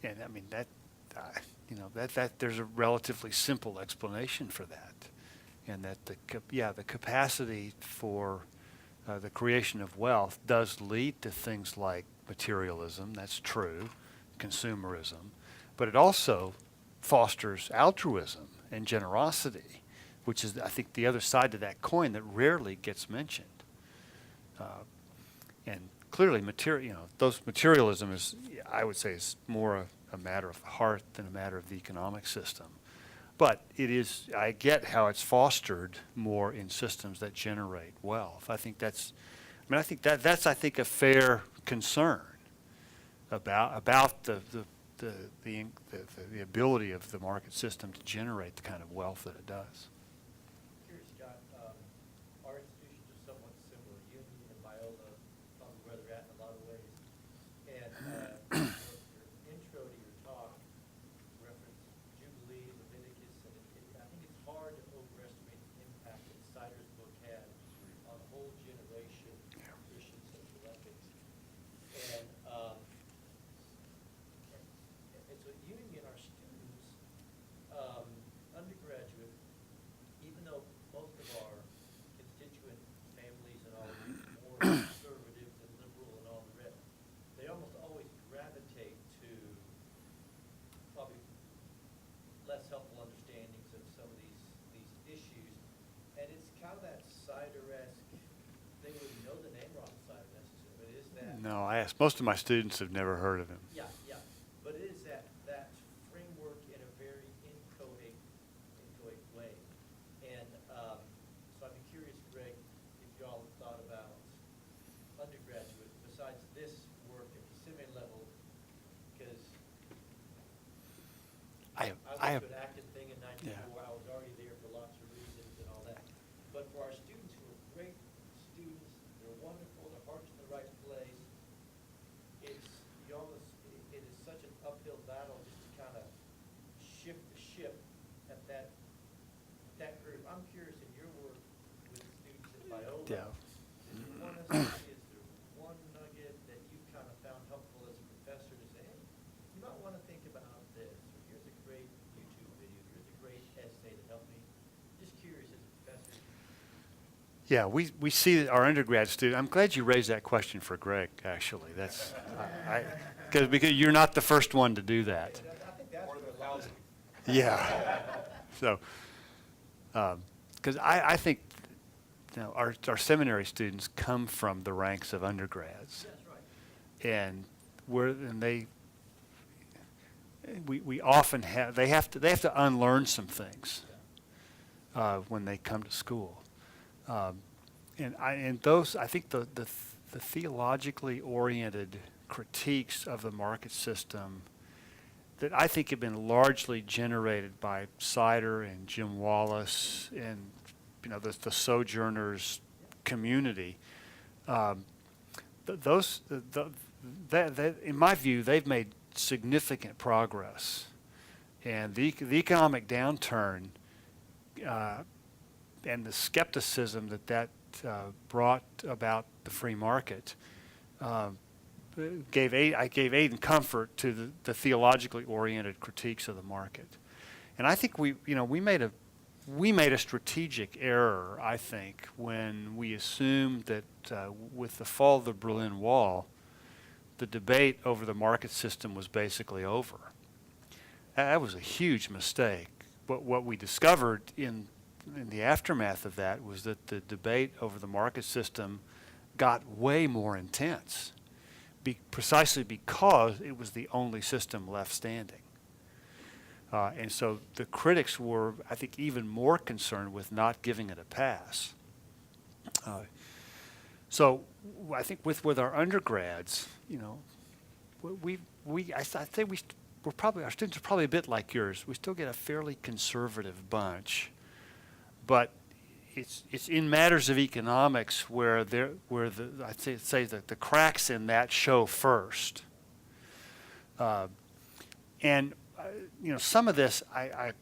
And I mean, that there's a relatively simple explanation for that. And that the capacity for the creation of wealth does lead to things like materialism, that's true, consumerism, but it also fosters altruism and generosity, which is, I think, the other side to that coin that rarely gets mentioned. And clearly, those materialism is, I would say, is more a matter of the heart than a matter of the economic system. But it is, I get how it's fostered more in systems that generate wealth. I think that's a fair concern about the ability of the market system to generate the kind of wealth that it does. Curious, John, our institutions are somewhat similar. Union and Biola, probably where they're at in a lot of ways. And your intro to your talk referenced Jubilee, Leviticus, and I think it's hard to overestimate the impact that Sider's book had on a whole generation of Christian social ethics. And so Union and our students, undergraduate, even though most of our constituent families and all are more conservative than liberal and all the rest, they almost always gravitate to probably less helpful understandings of some of these issues. And it's kind of that Cider-esque, they wouldn't know the name Cider necessarily, but it is that. No, I asked. Most of my students have never heard of him. Yeah, but it is that framework in a very inchoate way. And so I'd be curious, Greg, if y'all have thought about undergraduate, besides this work at the seminary level, because I I have went to an active thing in '94, I was already there for lots of reasons and all that. But for our students who are great students, they're wonderful, their heart's in the right place, it is such an uphill battle just to kind of shift the ship at that group. I'm curious, in your work with students at Biola, Yeah. is there one nugget that you kind of found helpful as a professor to say, hey, you might want to think about this, or here's a great YouTube video, here's a great essay to help me. Just curious as a professor. Yeah, we see that our undergrad student. I'm glad you raised that question for Greg. Actually, that's because you're not the first one to do that. I think that's where a lot of Yeah. So, because I think, our seminary students come from the ranks of undergrads, that's right. and we often they have to unlearn some things when they come to school. And those, I think the theologically oriented critiques of the market system that I think have been largely generated by Sider and Jim Wallace and the Sojourners community, that, in my view, they've made significant progress. And the economic downturn and the skepticism that brought about the free market gave aid and comfort to the theologically oriented critiques of the market. And I think we made a strategic error, I think, when we assumed that with the fall of the Berlin Wall, the debate over the market system was basically over. That was a huge mistake. But what we discovered in the aftermath of that was that the debate over the market system got way more intense, precisely because it was the only system left standing. And so the critics were, I think, even more concerned with not giving it a pass. So I think with our undergrads, I think our students are probably a bit like yours. We still get a fairly conservative bunch, but it's in matters of economics where I'd say that the cracks in that show first. And some of this I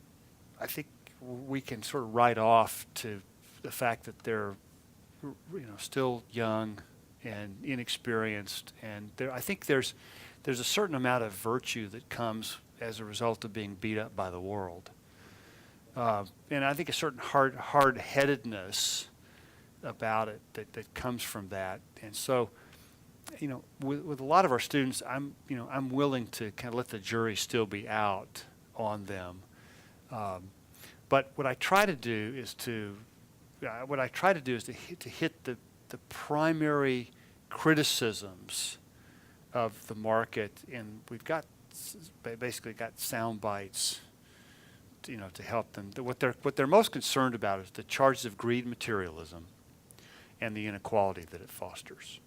think we can sort of write off to the fact that they're still young and inexperienced, and I think there's a certain amount of virtue that comes as a result of being beat up by the world. And I think a certain hard-headedness about it that comes from that. And so, with a lot of our students, I'm willing to kind of let the jury still be out on them. But what I try to do is to hit the primary criticisms of the market, and we've basically got sound bites to help them. What they're most concerned about is the charges of greed and materialism and the inequality that it fosters.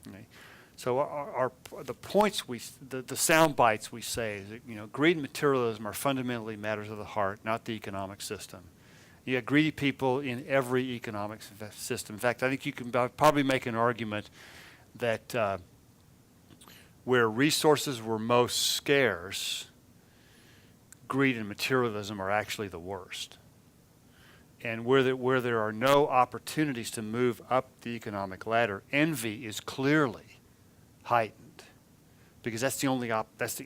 Okay? So the points the sound bites we say is that, greed and materialism are fundamentally matters of the heart, not the economic system. You have greedy people in every economic system. In fact, I think you can probably make an argument that where resources were most scarce, greed and materialism are actually the worst. And where there are no opportunities to move up the economic ladder, envy is clearly heightened, because that's the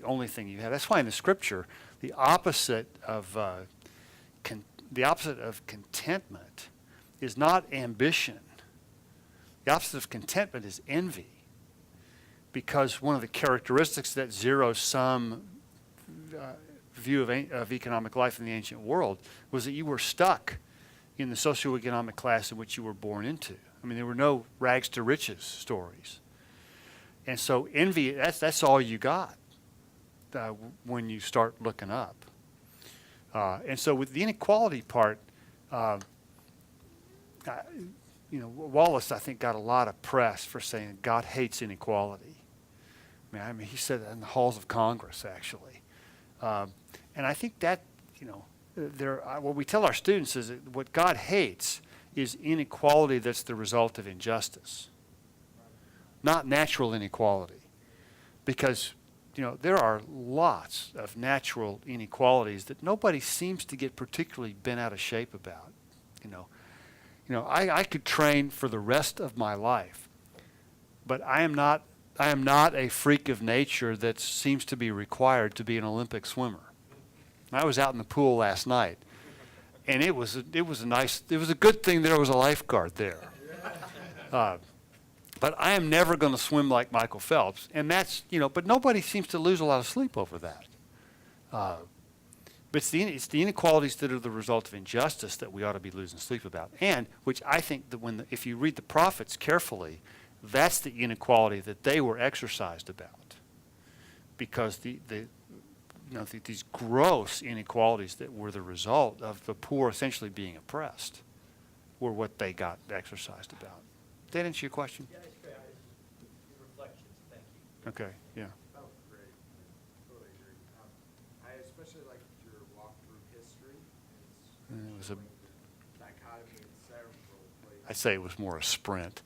only thing you have. That's why in the Scripture, the opposite of contentment is not ambition. The opposite of contentment is envy, because one of the characteristics of that zero-sum view of economic life in the ancient world was that you were stuck in the socioeconomic class in which you were born into. I mean, there were no rags to riches stories. And so envy, that's all you got when you start looking up. And so with the inequality part, Wallace, I think, got a lot of press for saying God hates inequality. I mean, he said that in the halls of Congress, actually. And I think that, what we tell our students is that what God hates is inequality that's the result of injustice, not natural inequality. Because, there are lots of natural inequalities that nobody seems to get particularly bent out of shape about. I could train for the rest of my life, but I am not a freak of nature that seems to be required to be an Olympic swimmer. I was out in the pool last night, and it was a good thing there was a lifeguard there. But I am never going to swim like Michael Phelps, and but nobody seems to lose a lot of sleep over that. But it's the inequalities that are the result of injustice that we ought to be losing sleep about, and which I think that if you read the prophets carefully, that's the inequality that they were exercised about, because these gross inequalities that were the result of the poor essentially being oppressed were what they got exercised about. Did that answer your question? Yeah, it's great. Your reflections, thank you. Okay, yeah. That was great. Totally agree. I especially liked your walk through history. It was a- showing the dichotomy in several places. I'd say it was more a sprint.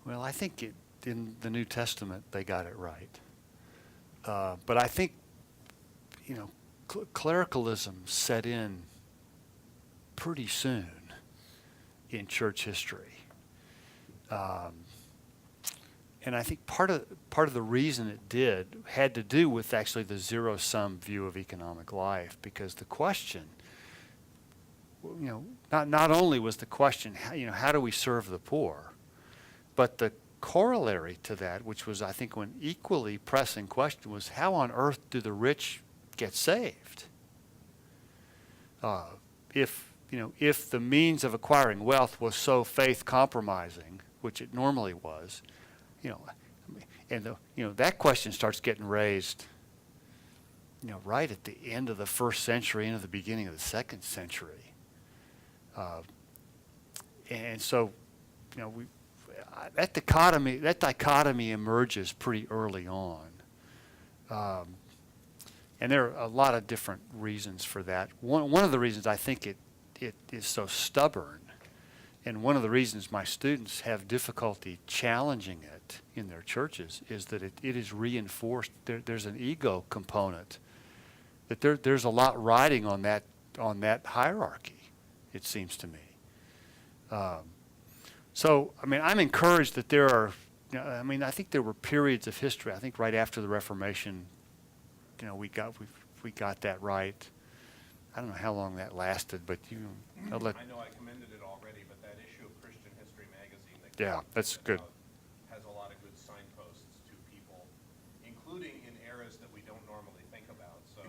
Well, I think in the New Testament they got it right. But I think, clericalism set in pretty soon in church history. And I think part of the reason it did had to do with actually the zero-sum view of economic life, because the question, not only was the question, how do we serve the poor, but the corollary to that, which was, I think, an equally pressing question, was how on earth do the rich get saved? If the means of acquiring wealth was so faith compromising, which it normally was, that question starts getting raised, right at the end of the first century into the beginning of the second century. And so, that dichotomy emerges pretty early on. And there are a lot of different reasons for that. One of the reasons I think it is so stubborn, and one of the reasons my students have difficulty challenging it in their churches, is that it is reinforced. There's an ego component, that there's a lot riding on that hierarchy, it seems to me. So, I'm encouraged that there are, I think there were periods of history. I think right after the Reformation, we got that right. I don't know how long that lasted, but I know I commended it already, but that issue of Christian History magazine that Yeah, that's good. has a lot of good signposts to people, including in eras that we don't normally think about. So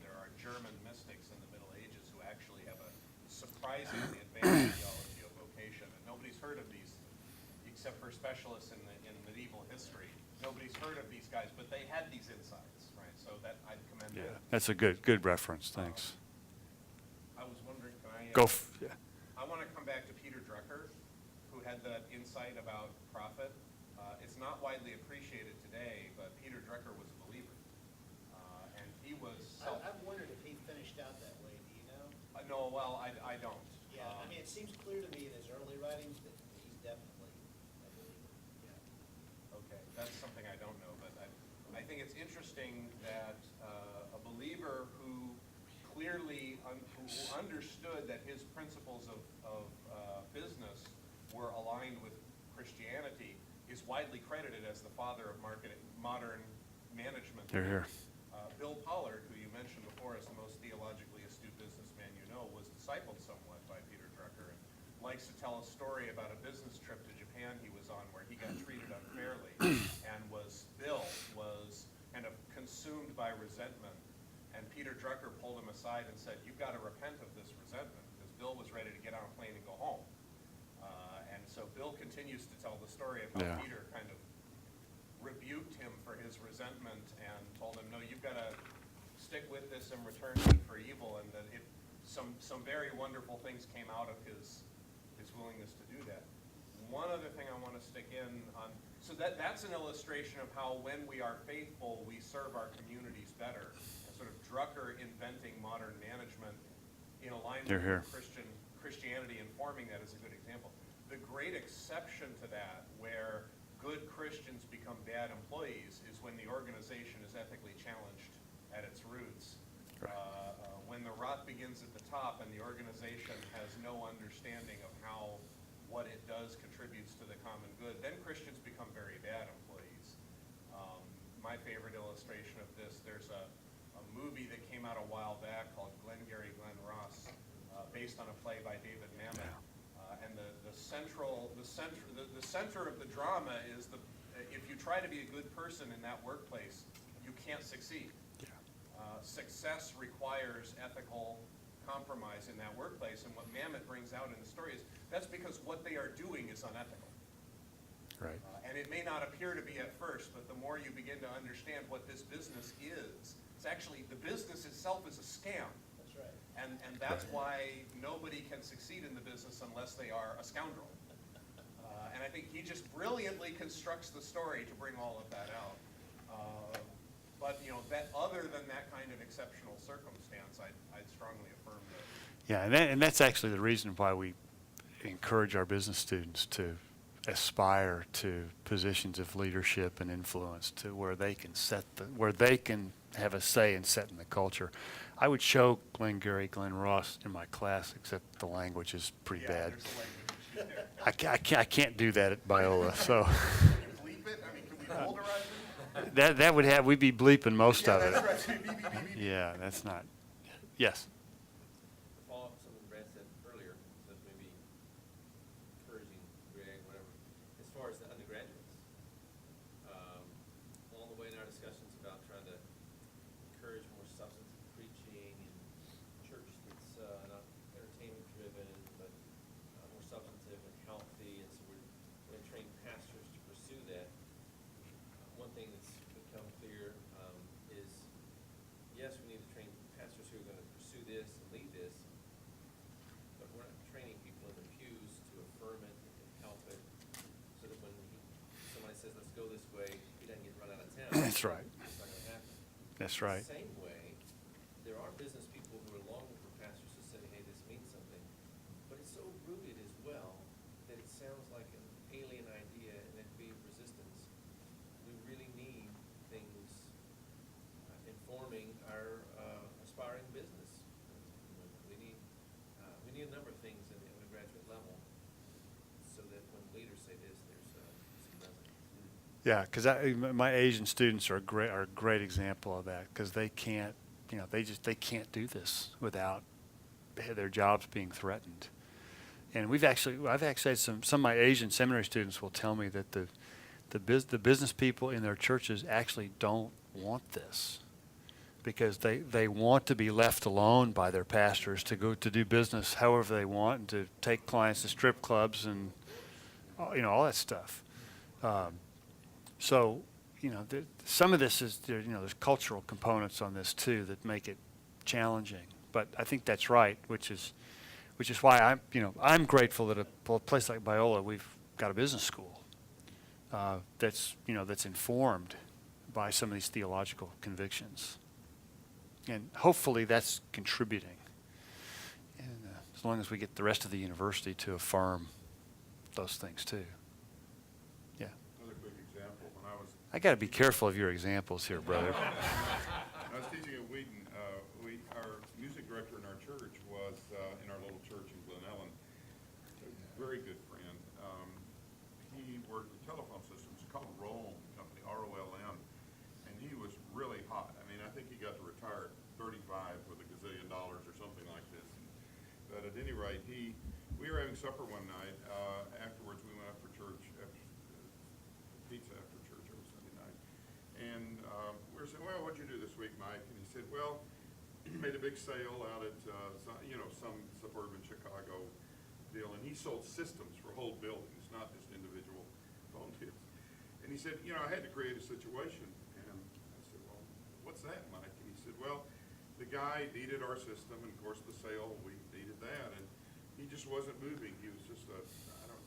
there are German mystics in the Middle Ages who actually have a surprisingly advanced theology of vocation, and nobody's heard of these except for specialists in medieval history. Nobody's heard of these guys, but they had these insights, right? So that I'd commend Yeah, it. that's a good reference. Thanks. I was wondering, can I? Yeah. I want to come back to Peter Drucker, who had that insight about profit. It's not widely appreciated today, but Peter Drucker was a believer, and he was. I've wondered if he finished out that way, do you know? No, well, I don't. Yeah, it seems clear to me in his early writings that he's definitely a believer, yeah. Okay, that's something I don't know, but I think it's interesting that a believer who clearly who understood that his principles of business were aligned with Christianity is widely credited as the father of modern management. Here. Bill Pollard, who you mentioned before as the most theologically astute businessman you know, was discipled somewhat by Peter Drucker, and likes to tell a story about a business trip to Japan he was on where he got treated unfairly and Bill was kind of consumed by resentment. And Peter Drucker pulled him aside and said, "You've got to repent of this resentment," because Bill was ready to get on a plane and go home. And so Bill continues to tell the story of how Peter kind of rebuked him for his resentment and told him, "No, you've got to stick with this and return good for evil," and that some very wonderful things came out of his willingness to do that. One other thing I want to stick in on, so that's an illustration of how when we are faithful, we serve our communities better. And sort of Drucker inventing modern management in alignment with Christianity and forming that is a good example. The great exception to that, where good Christians become bad employees, is when the organization is ethically challenged at its roots. When the rot begins at the top and the organization has no understanding of how what it does contributes to the common good, then Christians become very bad employees. My favorite illustration of this, there's a movie that came out a while back called Glengarry Glen Ross, based on a play by David Mamet. And the center of the drama is if you try to be a good person in that workplace, you can't succeed. Success requires ethical compromise in that workplace, and what Mamet brings out in the story is that's because what they are doing is unethical. Right. And it may not appear to be at first, but the more you begin to understand what this business is, it's actually, the business itself is a scam. That's right. And that's why nobody can succeed in the business unless they are a scoundrel. And I think he just brilliantly constructs the story to bring all of that out. But that other than that kind of exceptional circumstance, I'd strongly affirm that. Yeah, and that's actually the reason why we encourage our business students to aspire to positions of leadership and influence, to where they can where they can have a say in setting the culture. I would show Glenn Gary, Glenn Ross in my class, except the language is pretty bad. There's a language issue I there. can't do that at Biola, so Can you bleep it? I mean, can we folderize it? that would have, we'd be bleeping most Yeah, of it. that's right. Beep, beep, beep, beep, beep. Yeah, that's not, yes. To follow up something Brad said earlier, so maybe encouraging, Greg, whatever, as far as the undergraduates, along the way in our discussions about trying to encourage more substantive preaching and church that's not entertainment driven, but more substantive and healthy, and so we're going to train pastors to pursue that. One thing that's become clear is, yes, we need to train pastors who are going to pursue this and lead this, but we're not training people in the pews to affirm it and help it, so that when somebody says, let's go this way, he doesn't get run out of town. That's right. It's not going to happen. That's right. Same way, there are business people who are longing for pastors to say, hey, this means something, but it's so rooted as well that it sounds like an alien idea and it'd be resistance. We really need things informing our aspiring business. We need a number of things in the undergraduate level so that when leaders say this, there's some resonance. Yeah, because my Asian students are a great example of that, because they can't, they can't do this without their jobs being threatened. And I've actually had some of my Asian seminary students will tell me that the business people in their churches actually don't want this, because they want to be left alone by their pastors to go to do business however they want, and to take clients to strip clubs and all that stuff. So, some of this is, there's cultural components on this too that make it challenging. But I think that's right, which is why I'm grateful that a place like Biola, we've got a business school that's informed by some of these theological convictions, and hopefully that's contributing. And as long as we get the rest of the university to affirm those things too. Yeah. Another quick example, when I was I got to be careful of your examples here, brother. I was teaching at Wheaton. Our music director in our church was in our little church in Glen Ellen. A very good friend. He worked with telephone systems called Rolm Company, ROLM, and he was really hot. I mean, I think he got to retire at 35 with $1 gazillion or something like this. But at any rate, we were having supper one night. Afterwards, we went up for church, pizza after church every Sunday night. And we were saying, well, what'd you do this week, Mike? And he said, well, he made a big sale out at some suburban Chicago deal, and he sold systems for whole buildings, not just individual phone kits. And he said, I had to create a situation. And I said, well, what's that, Mike? And he said, well, the guy needed our system, and of course the sale, we needed that, and he just wasn't moving. He was just just kind of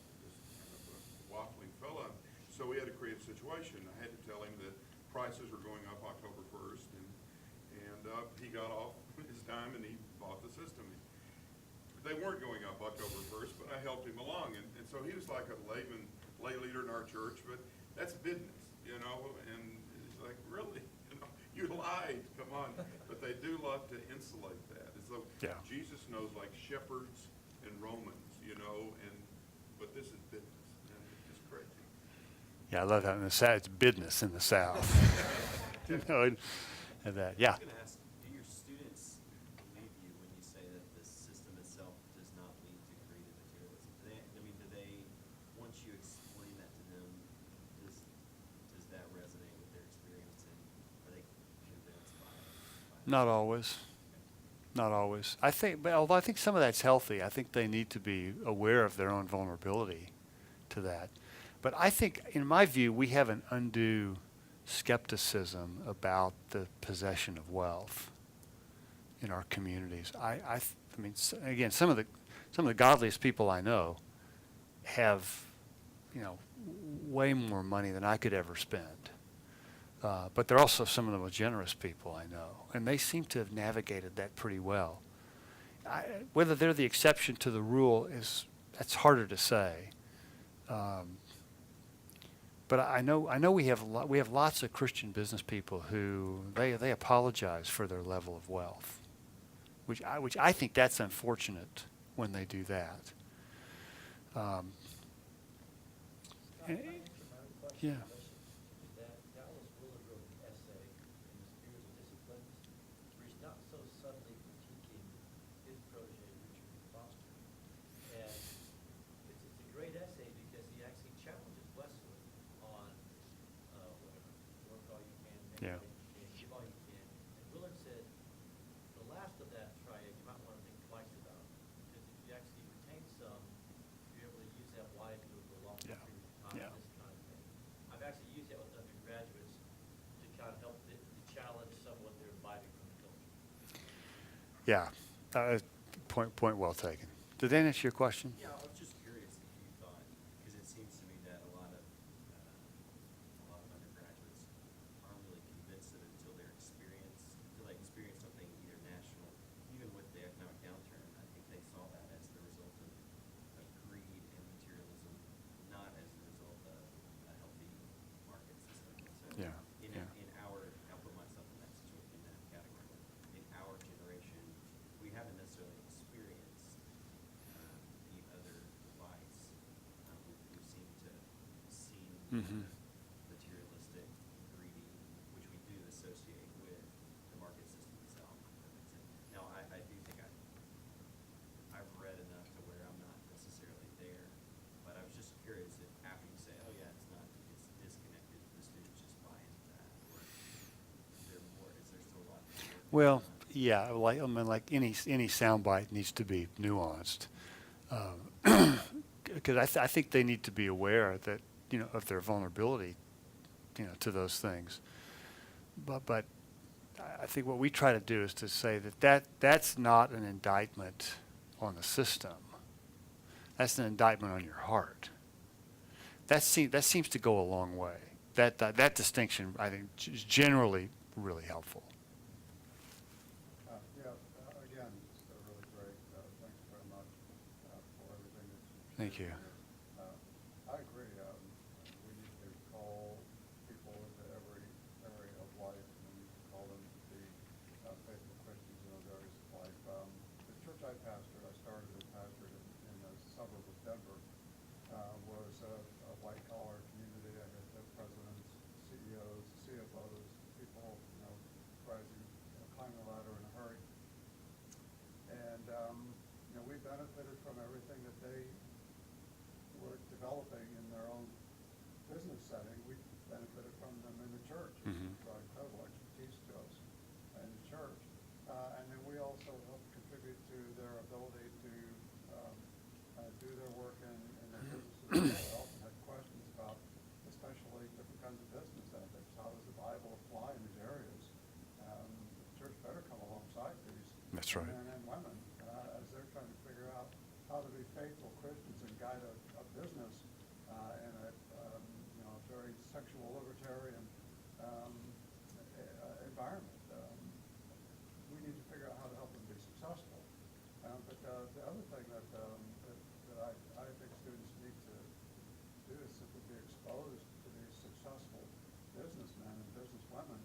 a waffling fella. So we had to create a situation. I had to tell him that prices were going up October 1st, and he got off his dime and he bought the system. They weren't going up October 1st, but I helped him along, and so he was like a lay leader in our church, but that's business, and it's like, really, you lied, come on. But they do love to insulate that. And so Yeah. Jesus knows like shepherds and Romans, but this is business, and it's just crazy. Yeah, I love that in the South. It's business in the South. And that, yeah. I was going to ask, do your students believe you when you say that the system itself does not lead to creative materialism? Do they, once you explain that to them, does that resonate with their experience, and are they convinced by it? Not always. Not always. Although I think some of that's healthy. I think they need to be aware of their own vulnerability to that. But I think, in my view, we have an undue skepticism about the possession of wealth in our communities. I mean, again, some of the godliest people I know have, way more money than I could ever spend. But they're also some of the most generous people I know, and they seem to have navigated that pretty well. Whether they're the exception to the rule that's harder to say. But I know we have we have lots of Christian business people who they apologize for their level of wealth, which I think that's unfortunate when they do that. Scott, can I answer my own question Yeah. in relation to that? Dallas Willard wrote an essay in the Spirit of Disciplines, where he's not so subtly critiquing his protege, Richard Foster. And it's a great essay because he actually challenges Wesley on whatever, work all you can, make Yeah. all you can, give all you can. And Willard said, the last of that triad you might want to think twice about, because if you actually retain some, you're able to use that wisely over a longer Yeah. period of time, Yeah. this kind of thing. I've actually used that with undergraduates to kind of help to challenge some of what they're imbibing from the culture. Yeah. Point well taken. Did that answer your question? Yeah, I was just curious if you thought, because it seems to me that a lot of undergraduates aren't really convinced of it until they experience something either national, even with the economic downturn. I think they saw that as the result of greed and materialism, not as a result of a healthy market system. So Yeah, in yeah. I'll put myself in that situation, in that category. In our generation, we haven't necessarily experienced the other vice. We seem to see Mhm. materialistic, greedy, which we do associate with the market system itself. If that makes sense. Now, I do think I've read enough to where I'm not necessarily there, but I was just curious if after you say, oh yeah, it's disconnected, the students just buy into that, or is there still a lot to work Well, on? yeah, like any soundbite needs to be nuanced, because I think they need to be aware that of their vulnerability, to those things. But I think what we try to do is to say that's not an indictment on the system. That's an indictment on your heart. That seems to go a long way. That distinction, I think, is generally really helpful. Again, just really great. Thanks very much for everything that you Thank you. shared here. I agree. We need to call people into every area of life, and we need to call them to be faithful Christians in those areas of life. The church I pastored, I started as pastor in a suburb of Denver, was a white-collar community. I had the presidents, CEOs, CFOs, people, rising, climbing the ladder in a hurry. And, we benefited from everything that they were developing in their own business setting. We benefited from them in the church. Mhm. It brought incredible expertise to us in the church. And then we also helped contribute to their ability to do their work in their businesses. They often had questions about, especially different kinds of business ethics. How does the Bible apply in these areas? The church better come alongside these That's right. men and women as they're trying to figure out how to be faithful Christians and guide a business in a very sexual libertarian environment. We need to figure out how to help them be successful. But the other thing that I think students need to do is simply be exposed to these successful businessmen and businesswomen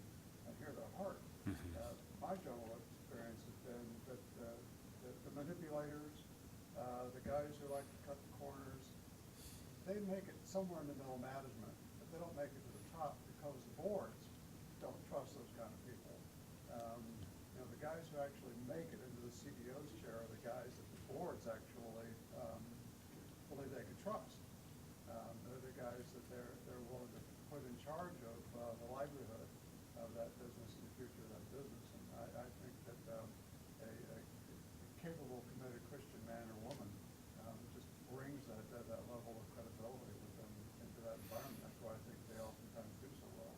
and hear their heart. Mhm. My general experience has been that the manipulators, the guys who like to cut the corners, they make it somewhere in the middle management, but they don't make it to the top because the boards don't trust those kind of people. The guys who actually make it into the CEO's chair are the guys that the boards actually believe they can trust. They're the guys that they're willing to put in charge of the livelihood of that business and the future of that business. And I think that a capable, committed Christian man or woman just brings that level of credibility with them into that environment. That's why I think they oftentimes do so well.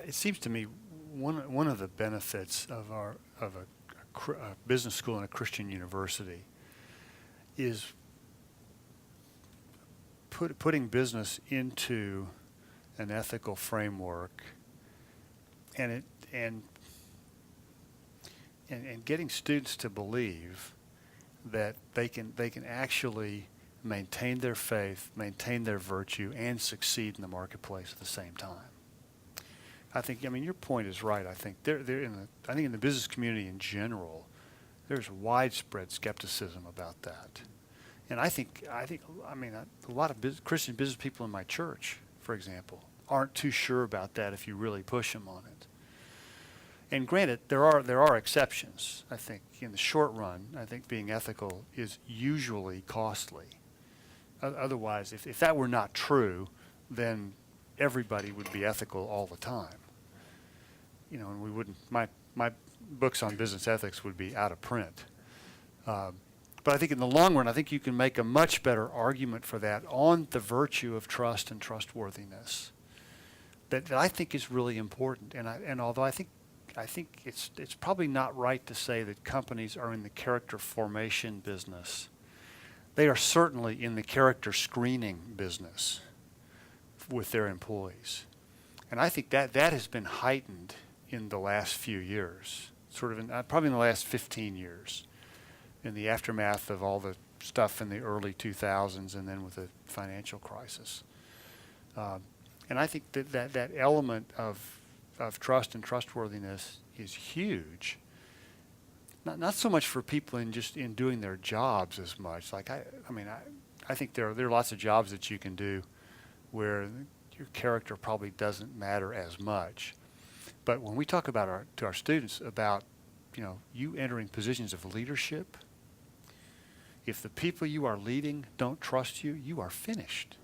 It seems to me one of the benefits of a business school and a Christian university is putting business into an ethical framework, and getting students to believe that they can actually maintain their faith, maintain their virtue, and succeed in the marketplace at the same time. I think, your point is right. I think I think in the business community in general, there's widespread skepticism about that. And I think, a lot of Christian business people in my church, for example, aren't too sure about that if you really push them on it. And granted, there are exceptions. I think in the short run, I think being ethical is usually costly. Otherwise, if that were not true, then everybody would be ethical all the time. And we wouldn't. My books on business ethics would be out of print. But I think in the long run, I think you can make a much better argument for that on the virtue of trust and trustworthiness. That I think is really important. And although I think it's probably not right to say that companies are in the character formation business. They are certainly in the character screening business with their employees. And I think that has been heightened in the last few years, probably in the last 15 years, in the aftermath of all the stuff in the early 2000s and then with the financial crisis. And I think that element of trust and trustworthiness is huge. Not so much for people in doing their jobs as much. Like I think there are lots of jobs that you can do where your character probably doesn't matter as much. But when we talk about to our students about you entering positions of leadership, if the people you are leading don't trust you, you are finished.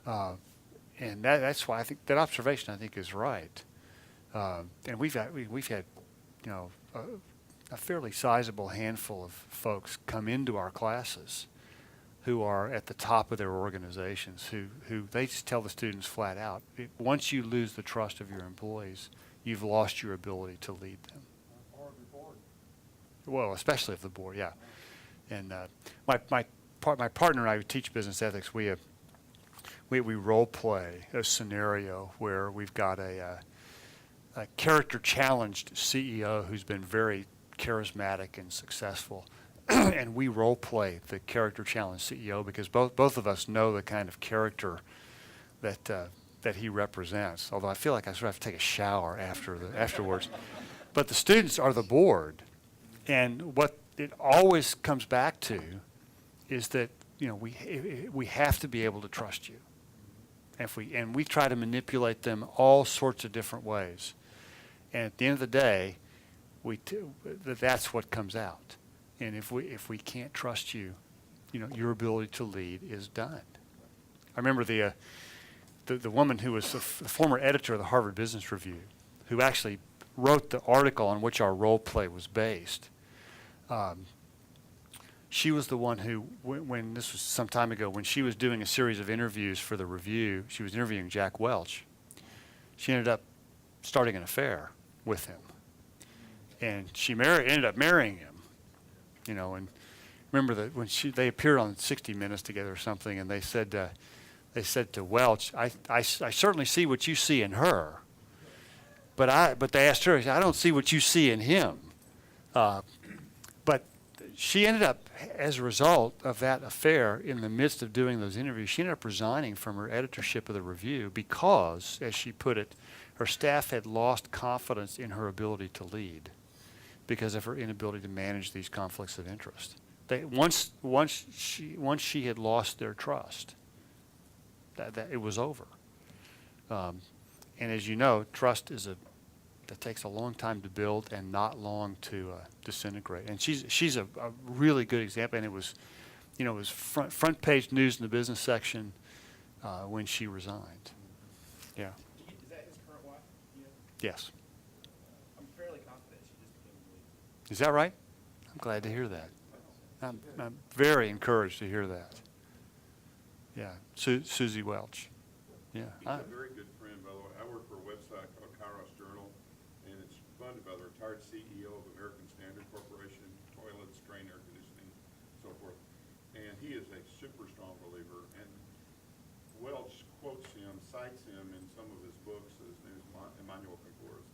And that's why I think that observation is right. And we've had a fairly sizable handful of folks come into our classes who are at the top of their organizations, who they just tell the students flat out, once you lose the trust of your employees, you've lost your ability to lead them. Or the board. Well, especially of the board, yeah. And my partner and I who teach business ethics, we role play a scenario where we've got a character challenged CEO who's been very charismatic and successful. And we role play the character challenged CEO because both of us know the kind of character that he represents. Although I feel like I sort of have to take a shower afterwards. But the students are the board, and what it always comes back to is that we have to be able to trust you. And we try to manipulate them all sorts of different ways. And at the end of the day, that's what comes out. And if we can't trust you, your ability to lead is done. I remember the woman who was the former editor of the Harvard Business Review, who actually wrote the article on which our role play was based. She was the one who, when this was some time ago, when she was doing a series of interviews for the Review, she was interviewing Jack Welch. She ended up starting an affair with him, and she ended up marrying him. And remember that when they appeared on 60 Minutes together or something, and they said to Welch, I certainly see what you see in her, but they asked her, I don't see what you see in him. But she ended up, as a result of that affair, in the midst of doing those interviews, she ended up resigning from her editorship of the Review because, as she put it, her staff had lost confidence in her ability to lead because of her inability to manage these conflicts of interest. Once she had lost their trust, that it was over. And as you know, trust that takes a long time to build and not long to disintegrate. And she's a really good example. And it was front page news in the business section when she resigned. Yeah. Is that his current wife? Yes. I'm fairly confident she just became the lead. Is that right? I'm glad to hear that. I'm very encouraged to hear that. Yeah. Susie Welch. Yeah. He's a very good friend, by the way. I work for a website called Kairos Journal, and it's funded by the retired CEO of American Standard Corporation, toilets, drain air conditioning, so forth. And he is a super strong believer. And Welch cites him in some of his books. His name is Emmanuel Concours.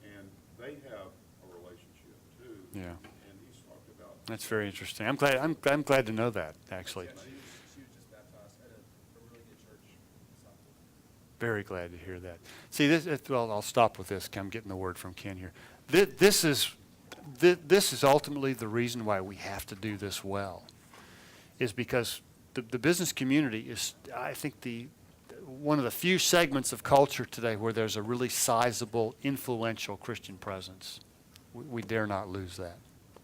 And they have a relationship, too. Yeah. And he's talked about That's very interesting. I'm glad to know that, actually. Yeah, she was just baptized at a really good church in South. Very glad to hear that. See, well, I'll stop with this. I'm getting the word from Ken here. This is ultimately the reason why we have to do this well, is because the business community is, I think, one of the few segments of culture today where there's a really sizable, influential Christian presence. We dare not lose that.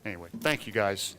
Anyway, thank you, guys.